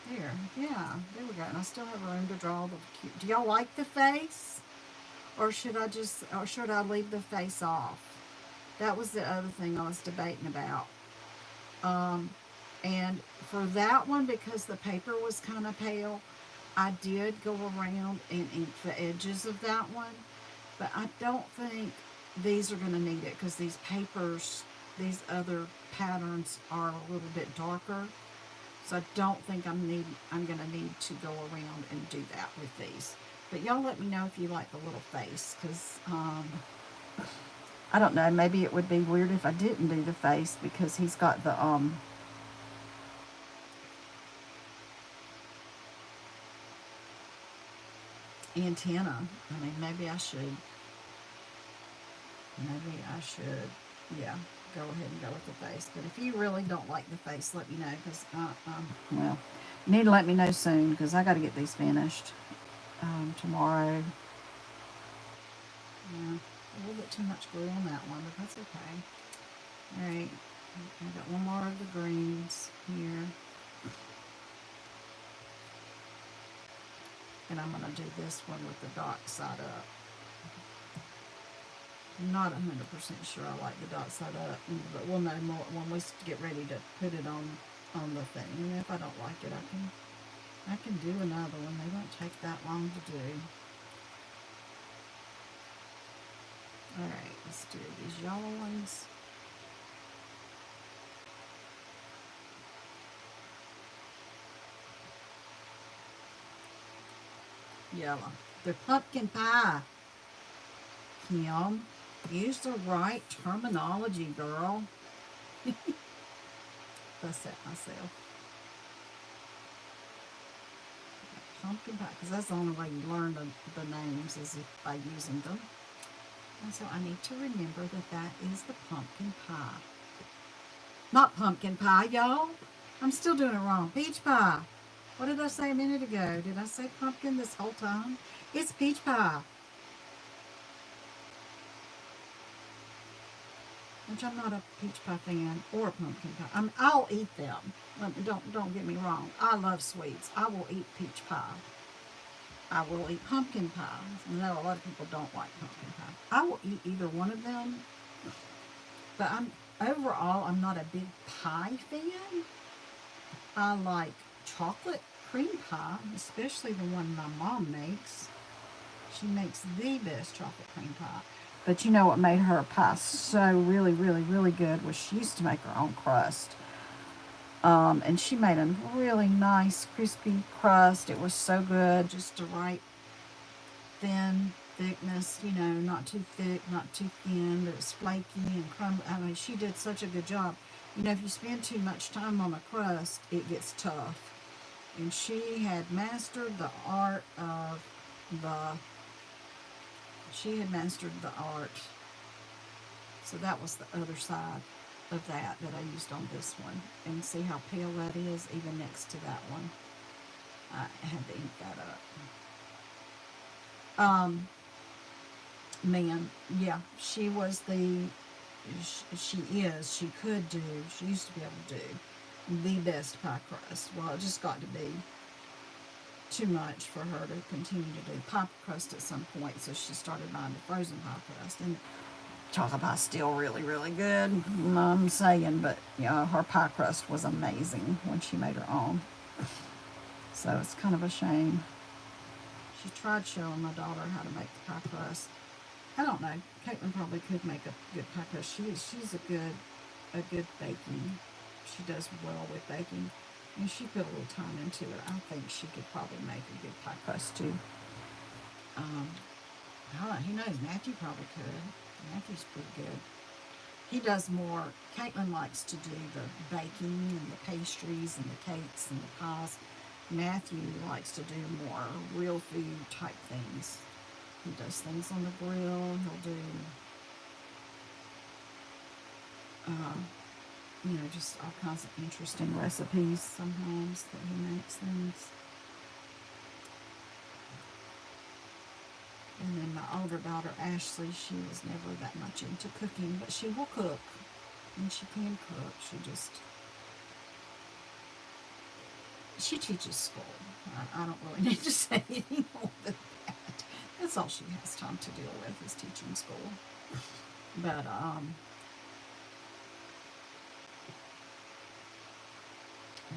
There, yeah, there we go. And I still have room to draw the cute. Do y'all like the face? Or should I leave the face off? That was the other thing I was debating about. And for that one, because the paper was kind of pale, I did go around and ink the edges of that one. But I don't think these are going to need it because these papers, these other patterns are a little bit darker. So I don't think I'm going to need to go around and do that with these. But y'all let me know if you like the little face, because I don't know, maybe it would be weird if I didn't do the face, because he's got the antenna. I mean, maybe I should, yeah, go ahead and go with the face. But if you really don't like the face, let me know, because well, you need to let me know soon, because I got to get these finished tomorrow. Yeah, a little bit too much glue on that one, but that's okay. All right, I got one more of the greens here. And I'm going to do this one with the dot side up. I'm not 100% sure I like the dot side up, but we'll know more when we get ready to put it on the thing. And if I don't like it, I can do another one. They don't take that long to do. All right, let's do these yellow ones. Yellow. They're pumpkin pie. Kim, use the right terminology, girl. That's it myself. Pumpkin pie, because that's the only way you learn the names is by using them. And so I need to remember that that is the pumpkin pie. Not pumpkin pie, y'all. I'm still doing it wrong. Peach pie. What did I say a minute ago? Did I say pumpkin this whole time? It's peach pie. Which I'm not a peach pie fan or pumpkin pie. I'll eat them. Don't get me wrong. I love sweets. I will eat peach pie. I will eat pumpkin pie. I know a lot of people don't like pumpkin pie. I will eat either one of them, but I'm not a big pie fan. I like chocolate cream pie, especially the one my mom makes. She makes the best chocolate cream pie. But you know what made her pie so really, really, really good was she used to make her own crust. And she made a really nice, crispy crust. It was so good, just the right thin thickness, not too thick, not too thin, but it's flaky and crumbly. I mean, she did such a good job. If you spend too much time on a crust, it gets tough. And she had mastered the art of the, she had mastered the art. So that was the other side of that I used on this one. And see how pale that is, even next to that one. I had to ink that up. Man, yeah, she was she could do, she used to be able to do the best pie crust. Well, it just got to be too much for her to continue to do pie crust at some point, so she started buying the frozen pie crust. And chocolate pie still really, really good, I'm saying, but her pie crust was amazing when she made her own. So it's kind of a shame. She tried showing my daughter how to make the pie crust. I don't know. Caitlin probably could make a good pie crust. She's a good baking. She does well with baking. And she put a little time into it. I think she could probably make a good pie crust too. I don't know. Who knows? Matthew probably could. Matthew's pretty good. He does more. Caitlin likes to do the baking and the pastries and the cakes and the pies. Matthew likes to do more real food type things. He does things on the grill. He'll do, just all kinds of interesting recipes sometimes that he makes things. And then my older daughter, Ashley, she was never that much into cooking, but she will cook. And she can cook. She teaches school. I don't really need to say any more than that. That's all she has time to deal with is teaching school. But,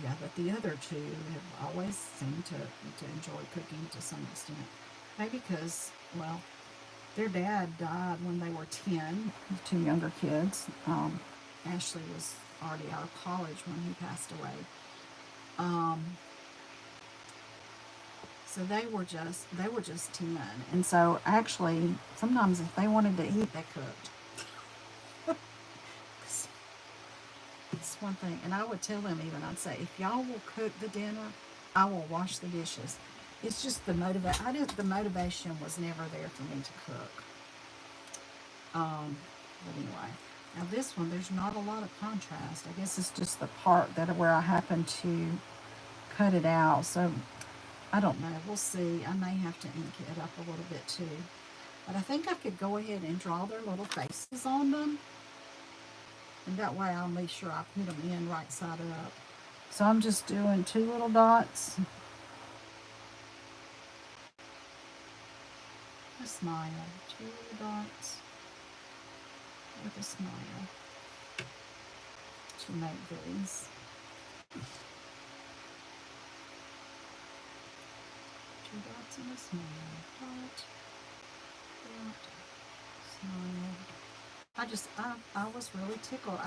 yeah, but the other two have always seemed to enjoy cooking to some extent. Maybe because, well, their dad died when they were 10, the two younger kids. Ashley was already out of college when he passed away. So they were just 10. And so actually, sometimes if they wanted to eat, they cooked. It's one thing. And I would tell them even, I'd say, if y'all will cook the dinner, I will wash the dishes. It's just the motivation was never there for me to cook. But anyway, now this one, there's not a lot of contrast. I guess it's just the part where I happen to cut it out. So I don't know. We'll see. I may have to ink it up a little bit too. But I think I could go ahead and draw their little faces on them. And that way I'll make sure I put them in right side up. So I'm just doing 2 little dots. A smile. 2 little dots with a smile to make these. 2 dots and a smile. Dot, smile. I was really tickled.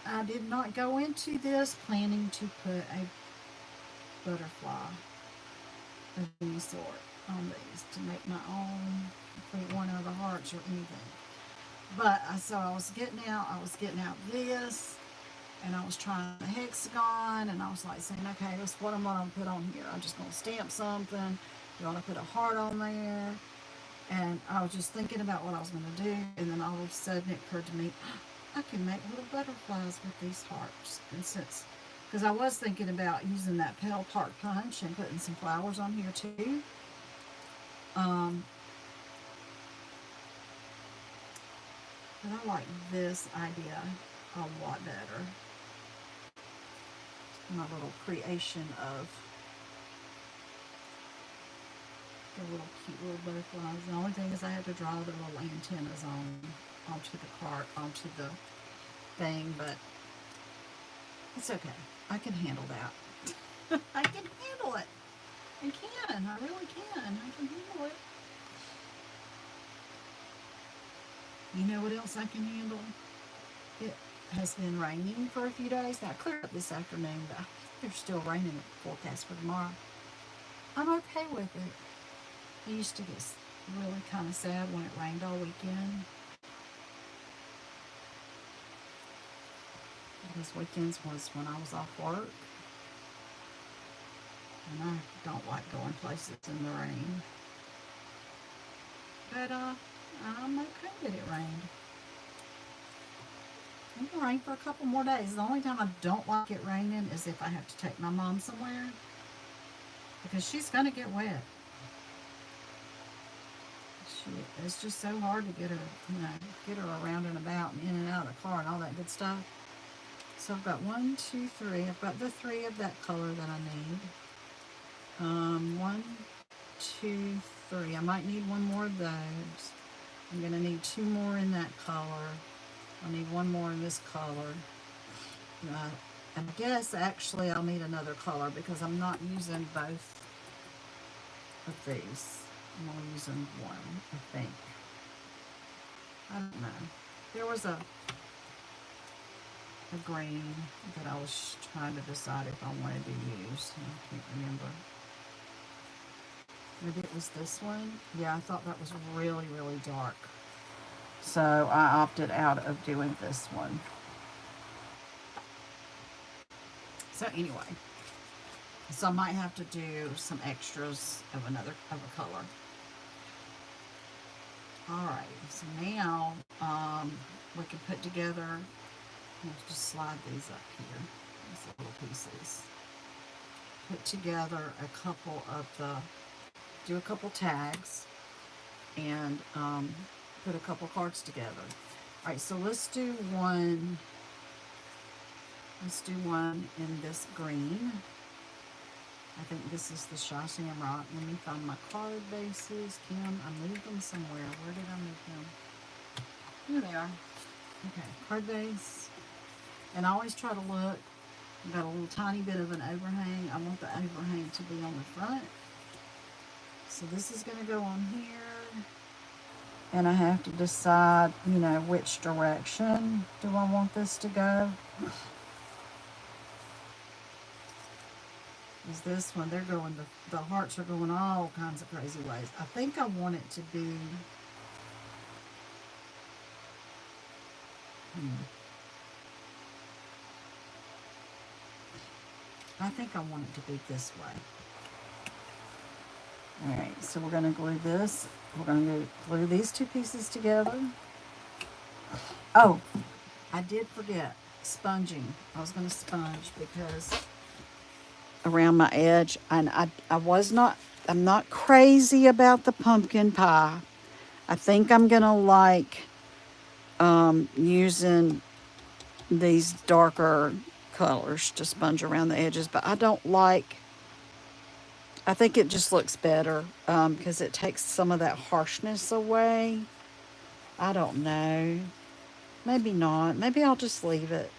I did not go into this planning to put a butterfly of any sort on these to make my own, create one of the hearts or anything. But so I was getting out this, and I was trying the hexagon, and I was like saying, okay, that's what I'm gonna put on here. I'm just gonna stamp something. You want to put a heart on there, And I was just thinking about what I was going to do, and then all of a sudden it occurred to me, I can make little butterflies with these hearts. And since, because I was thinking about using that Petal Park punch and putting some flowers on here too. Um, but I like this idea a lot better. My little creation of the little cute little butterflies. The only thing is I had to draw the little antennas onto the cart, onto the thing, but it's okay. I can handle that. I can handle it. I can. I really can. I can handle it. You know what else I can handle? It has been raining for a few days. Now, it cleared up this afternoon, but there's still raining forecast for tomorrow. I'm okay with it. I used to get really kind of sad when it rained all weekend. Because weekends was when I was off work. And I don't like going places in the rain. But I'm okay that it rained. It can rain for a couple more days. The only time I don't like it raining is if I have to take my mom somewhere. Because she's going to get wet. It's just so hard to get her around and about and in and out of the car and all that good stuff. So I've got 1, 2, 3. I've got the 3 of that color that I need. 1, 2, 3. I might need 1 more of those. I'm going to need 2 more in that color. I need 1 more in this color. I guess actually I'll need another color because I'm not using both of these. I'm only using 1, I think. I don't know. There was a green that I was trying to decide if I wanted to use. I can't remember. Maybe it was this one. Yeah, I thought that was really, really dark. So I opted out of doing this one. So anyway, so I might have to do some extras of a color. All right, so now we can put together. Let's just slide these up here, these little pieces. Put together a couple of do a couple tags, and put a couple cards together. All right, so let's do one. Let's do one in this green. I think this is the Shawsham Rock. Let me find my card bases. Kim, I moved them somewhere. Where did I move them? Here they are. Okay, card base. And I always try to look. I've got a little tiny bit of an overhang. I want the overhang to be on the front. So this is going to go on here. And I have to decide, which direction do I want this to go. Is this one, they're going, the hearts are going all kinds of crazy ways. I think I want it to be, I think I want it to be this way. All right, so we're going to glue this. We're going to glue these 2 pieces together. Oh, I did forget sponging. I was going to sponge because around my edge, and I'm not crazy about the pumpkin pie. I think I'm going to like using these darker colors to sponge around the edges, but I think it just looks better because it takes some of that harshness away. I don't know. Maybe not. Maybe I'll just leave it.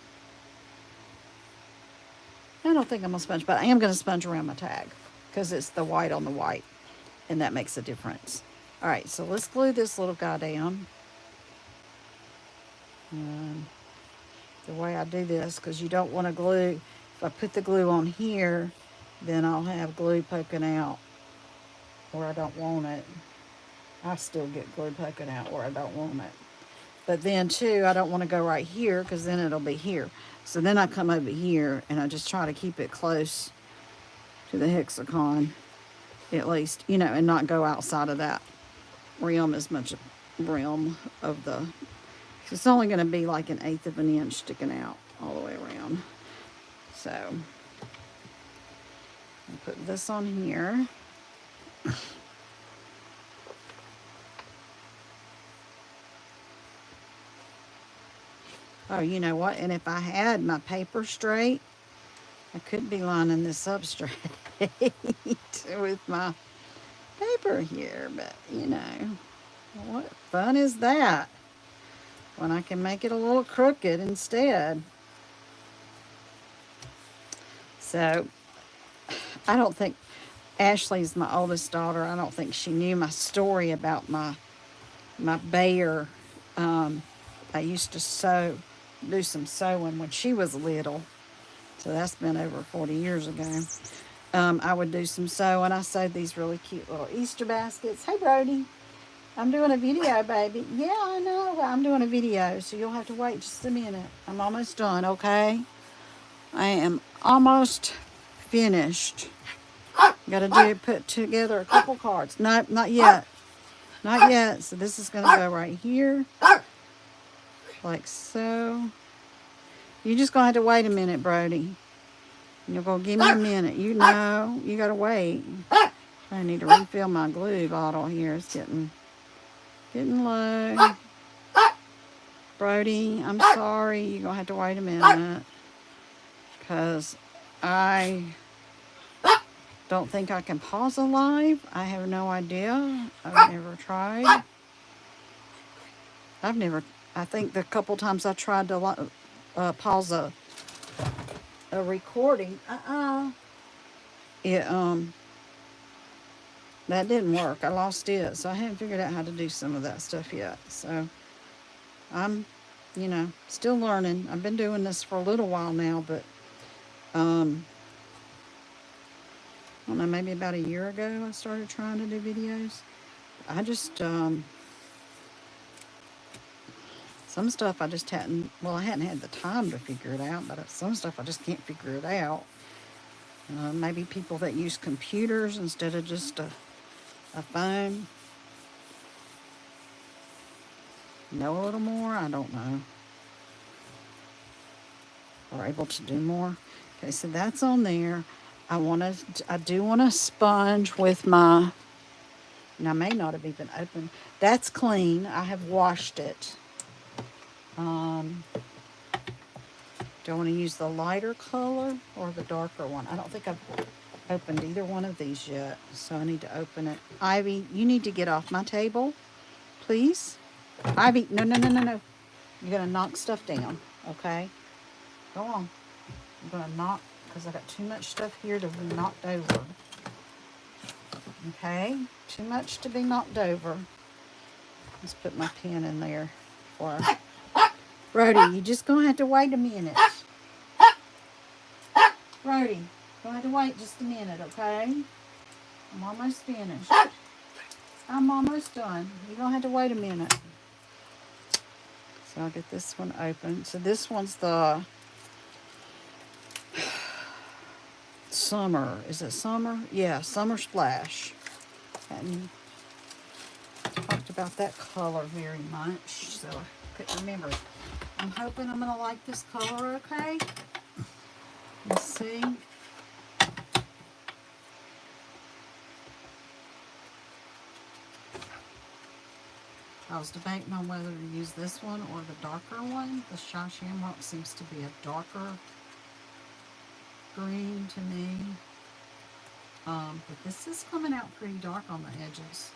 I don't think I'm going to sponge, but I am going to sponge around my tag because it's the white on the white, and that makes a difference. All right, so let's glue this little guy down. And the way I do this, because you don't want to glue, if I put the glue on here, then I'll have glue poking out where I don't want it. I still get glue poking out where I don't want it. But then too, I don't want to go right here because then it'll be here. So then I come over here and I just try to keep it close to the hexagon, at least, and not go outside of that rim as much rim of the, it's only going to be like 1/8 of an inch sticking out all the way around. So I'll put this on here. Oh, you know what? And if I had my paper straight, I could be lining this up straight with my paper here. But, you know, what fun is that when I can make it a little crooked instead? So, I don't think, Ashley's my oldest daughter. I don't think she knew my story about my bear. I used to do some sewing when she was little. So that's been over 40 years ago. I would do some sewing. I sewed these really cute little Easter baskets. Hey, Brody. I'm doing a video, baby. Yeah, I know. I'm doing a video, so you'll have to wait just a minute. I'm almost done, okay? I am almost finished. Got to put together a couple cards. No, not yet. Not yet. So this is going to go right here. Like so. You're just going to have to wait a minute, Brody. You're going to give me a minute. You know, you got to wait. I need to refill my glue bottle here. It's getting low. Brody, I'm sorry. You're going to have to wait a minute. Because I don't think I can pause a live. I have no idea. I've never tried. I think the couple times I tried to pause a recording, it that didn't work. I lost it, so I haven't figured out how to do some of that stuff yet. So I'm, you know, still learning. I've been doing this for a little while now, but I don't know, maybe about a year ago I started trying to do videos. I just some stuff I just hadn't had the time to figure it out, but some stuff I just can't figure it out. Maybe people that use computers instead of just a phone know a little more. I don't know. Or able to do more. Okay, so that's on there. I do want a sponge with my, and I may not have even opened. That's clean. I have washed it. Do I want to use the lighter color or the darker one? I don't think I've opened either one of these yet, so I need to open it. Ivy, you need to get off my table, please. Ivy, no. You're going to knock stuff down, okay? Go on. I'm going to knock, because I got too much stuff here to be knocked over. Okay? Too much to be knocked over. Let's put my pen in there for Brody, you just going to have to wait a minute. Brody, going to have to wait just a minute, okay? I'm almost finished. I'm almost done. You're going to have to wait a minute. So I'll get this one open. So this one's the summer. Is it summer? Yeah, Summer Splash. Hadn't talked about that color very much, so I couldn't remember. I'm hoping I'm going to like this color, okay? Let's see. I was debating on whether to use this one or the darker one. The Shy Shamrock seems to be a darker green to me. But this is coming out pretty dark on the edges.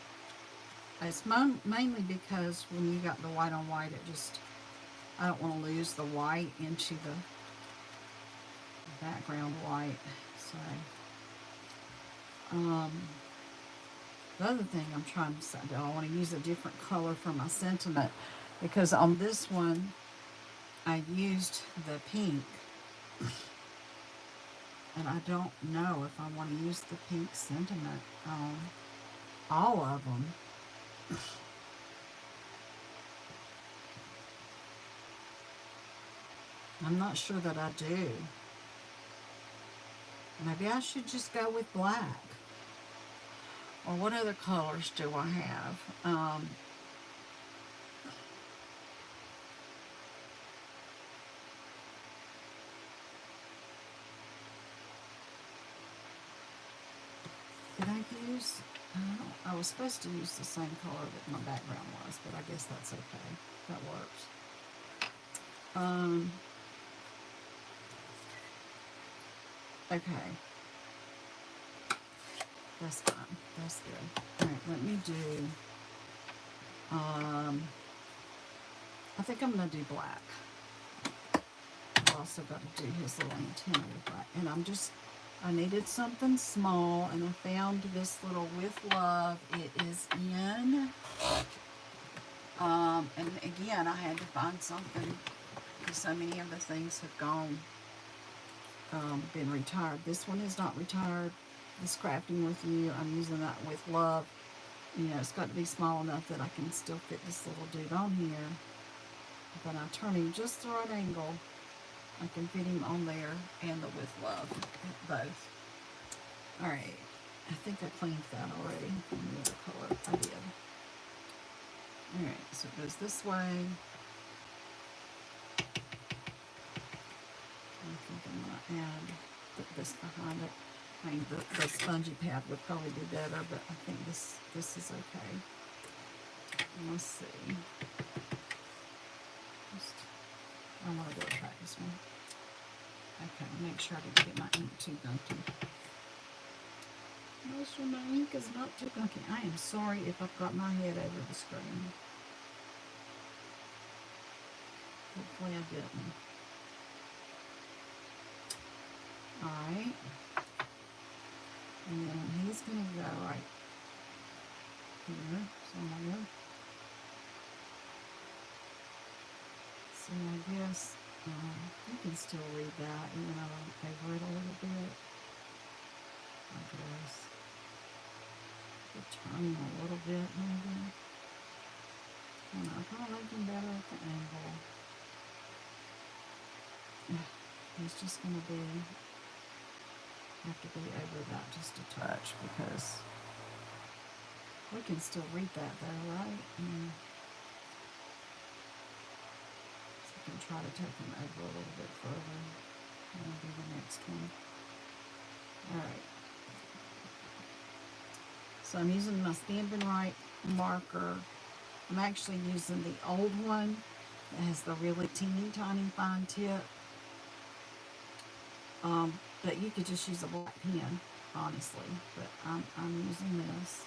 It's mainly because when you got the white on white, I don't want to lose the white into the background white. So, the other thing I'm trying to decide, do I want to use a different color for my sentiment? Because on this one, I used the pink. And I don't know if I want to use the pink sentiment on all of them. I'm not sure that I do. Maybe I should just go with black. Or what other colors do I have? Did I use, I was supposed to use the same color that my background was, but I guess that's okay. That works. Okay. That's fine. That's good. All right, let me do, I think I'm going to do black. I've also got to do his little antenna with black. And I needed something small, and I found this little With Love. It is in, and again, I had to find something because so many of the things have gone, been retired. This one is not retired. This Crafting With You, I'm using that With Love. You know, it's got to be small enough that I can still fit this little dude on here. But I turn him just the right angle. I can fit him on there and the With Love, both. All right, I think I cleaned that already from the other color. I did. All right, so it goes this way. I think I'm gonna put this behind it. I mean, the spongy pad would probably be better, but I think this is okay. Let's see. I want to do a practice one. Okay, make sure I didn't get my ink too gunky. Make sure my ink is not too gunky. I am sorry if I've got my head over the screen. Hopefully I didn't. Alright. And then he's going to go right here somewhere. So I guess you can still read that even though I'm over it a little bit. I guess. Turn him a little bit maybe. And I kind of like him better at the angle. He's just going to have to be over that just a touch because we can still read that though, right? So I can try to take him over a little bit further. That'll be the next one. Alright. So I'm using my Stampin' Up marker. I'm actually using the old one that has the really teeny tiny fine tip. But you could just use a black pen, honestly. But I'm using this.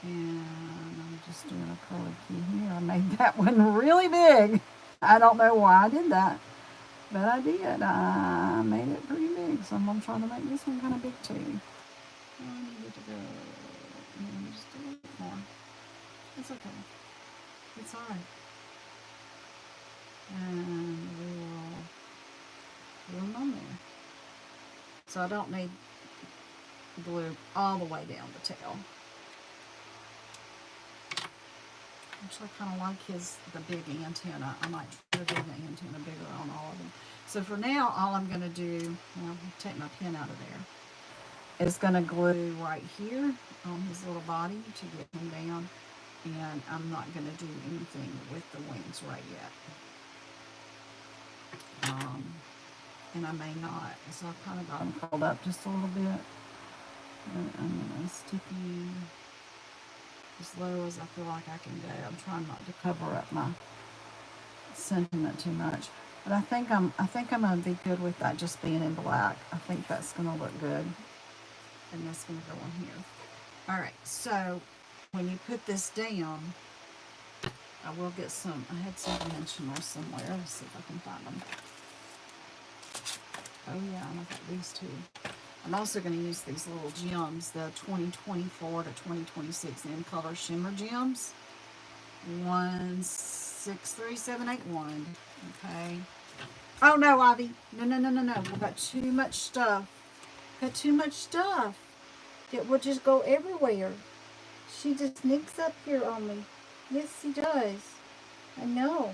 And I'm just doing a color key here. I made that one really big. I don't know why I did that. But I did. I made it pretty big. So I'm trying to make this one kind of big too. I needed to go just a little bit more. It's okay. It's alright. And we will glue them on there. So I don't need glue all the way down the tail. Actually, I kind of like the big antenna. I might try to do the antenna bigger on all of them. So for now, all I'm going to do, well, take my pen out of there, is going to glue right here on his little body to get him down. And I'm not going to do anything with the wings right yet. And I may not. So I've kind of got them curled up just a little bit. And I'm going to stick him as low as I feel like I can go. I'm trying not to cover up my sentiment too much. But I think I'm going to be good with that just being in black. I think that's going to look good. And that's going to go on here. Alright, so when you put this down, I will get some, I had some dimensionals somewhere. Let's see if I can find them. Oh yeah, and I've got these two. I'm also going to use these little gems, the 2024 to 2026 in color shimmer gems. 163781. Okay. Oh no, Ivy. No. We've got too much stuff. Got too much stuff. It will just go everywhere. She just sneaks up here on me. Yes, she does. I know.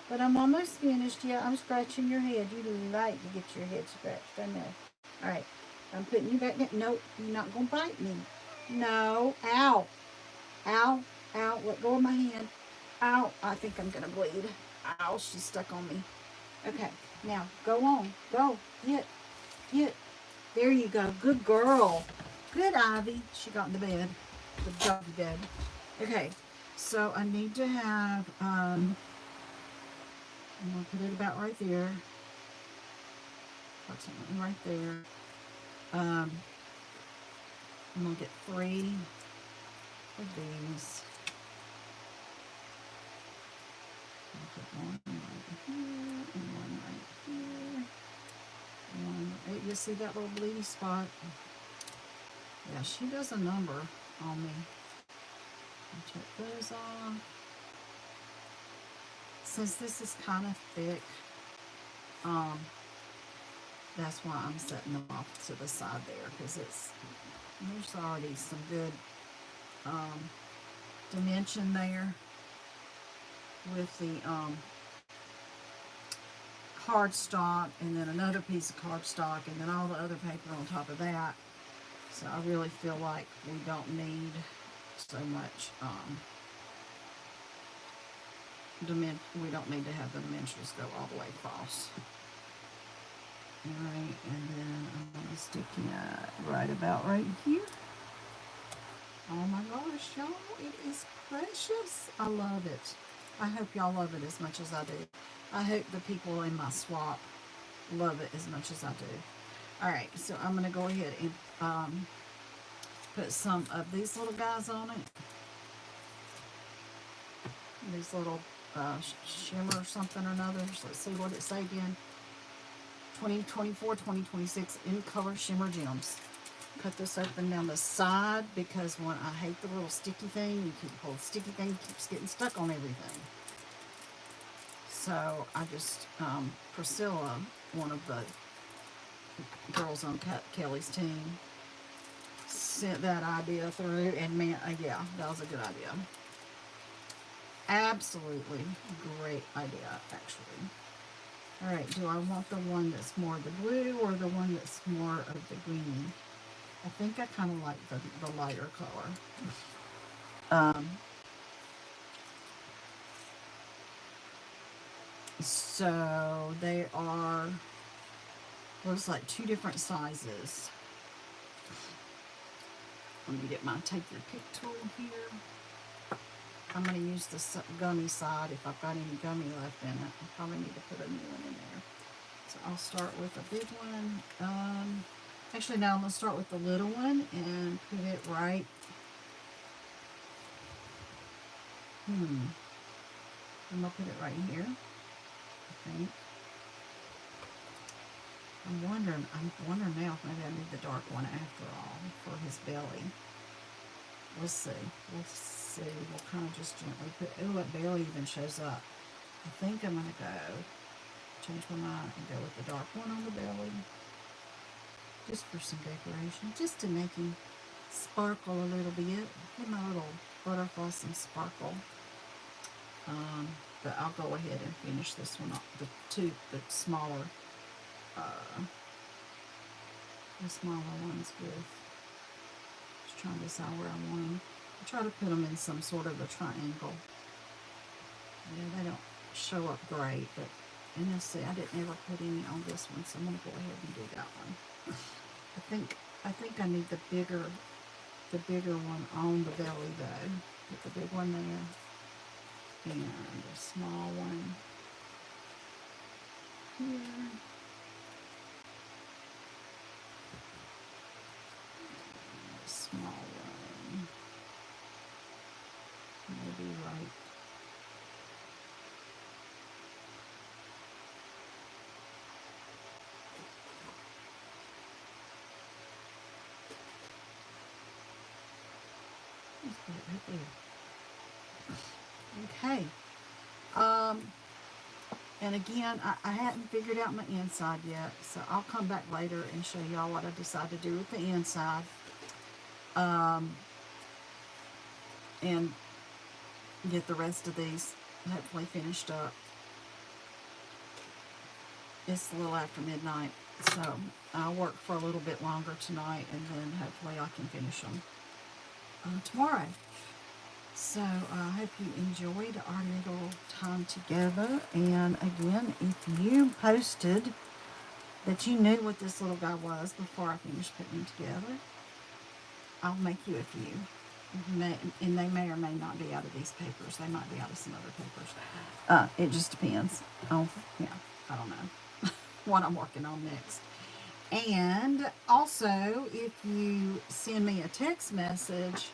But I'm almost finished. Yeah, I'm scratching your head. You like to get your head scratched. I know. Alright. I'm putting you back down. Nope, you're not going to bite me. No. Ow. Ow. Ow. Let go of my hand. Ow. I think I'm going to bleed. Ow. She's stuck on me. Okay. Now, go on. Go. Get. Get. There you go. Good girl. Good, Ivy. She got in the bed. The doggy bed. Okay. So, I need to have, I'm going to put it about right there. Approximately right there. I'm going to get 3 of these. I'll put one right here and one right here. One right, you see that little bleedy spot? Yeah, she does a number on me. I'll check those off. Since this is kind of thick, that's why I'm setting them off to the side there, because there's already some good dimension there with the cardstock, and then another piece of cardstock, and then all the other paper on top of that. So I really feel like we don't need so much we don't need to have the dimensions go all the way across. Alright, and then I'm going to stick it right about right here. Oh my gosh, y'all, it is precious. I love it. I hope y'all love it as much as I do. I hope the people in my swap love it as much as I do. Alright, so I'm going to go ahead and put some of these little guys on it. These little shimmer something or another. So let's see what it say again. 2024, 2026 in color shimmer gems. Cut this open down the side because when I hate the little sticky thing, you keep pull the sticky thing keeps getting stuck on everything. So I just Priscilla, one of the girls on Kelly's team, sent that idea through, and man, yeah, that was a good idea. Absolutely great idea, actually. All right, do I want the one that's more the blue or the one that's more of the green? I think I kind of like the lighter color. So they are, looks like 2 different sizes. Let me get my take your pick tool here. I'm going to use the gummy side if I've got any gummy left in it. I probably need to put a new one in there. So I'll start with a big one. Actually, now I'm going to start with the little one and put it right. I'm going to put it right here. I think. I'm wondering now if maybe I need the dark one after all for his belly. Let's see. We'll see. We'll kind of just gently put, oh, it barely even shows up. I think I'm going to go, change my mind and go with the dark one on the belly. Just for some decoration. Just to make him sparkle a little bit. Give my little butterfly some sparkle. But I'll go ahead and finish this one up. The smaller ones with. Just trying to decide where I want them. I try to put them in some sort of a triangle. Yeah, they don't show up great, but and let's see, I didn't ever put any on this one, so I'm gonna go ahead and do that one. I think I need the bigger one on the belly though. Put the big one there and the small one here. Small one, maybe right. Let's put it right there. Okay. And again, I hadn't figured out my inside yet, so I'll come back later and show y'all what I decide to do with the inside. And get the rest of these hopefully finished up. It's a little after midnight, so I'll work for a little bit longer tonight, and then hopefully I can finish them tomorrow. So I hope you enjoyed our little time together. And again, if you posted that you knew what this little guy was before I finished putting him together, I'll make you a few. And they may or may not be out of these papers. They might be out of some other papers. It just depends. Oh, yeah, I don't know what I'm working on next. And also, if you send me a text message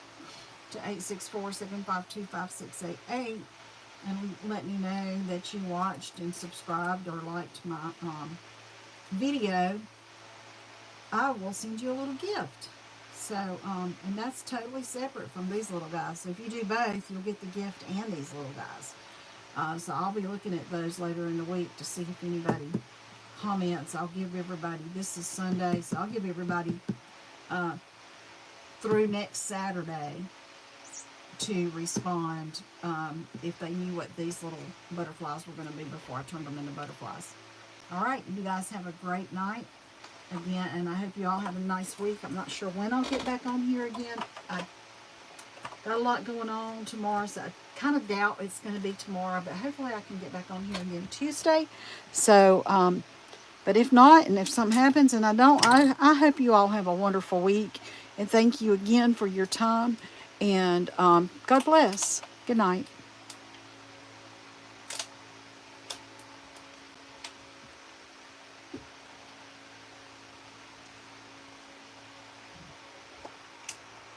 to 864-752-5688 and let me know that you watched and subscribed or liked my video, I will send you a little gift. So, and that's totally separate from these little guys. So if you do both, you'll get the gift and these little guys. So I'll be looking at those later in the week to see if anybody comments. I'll give everybody, this is Sunday, so I'll give everybody through next Saturday to respond if they knew what these little butterflies were going to be before I turned them into butterflies. All right, you guys have a great night again, and I hope you all have a nice week. I'm not sure when I'll get back on here again. I got a lot going on tomorrow, so I kind of doubt it's going to be tomorrow, but hopefully I can get back on here again Tuesday. So, but if not, and if something happens and I don't, I hope you all have a wonderful week, and thank you again for your time, and God bless. Good night.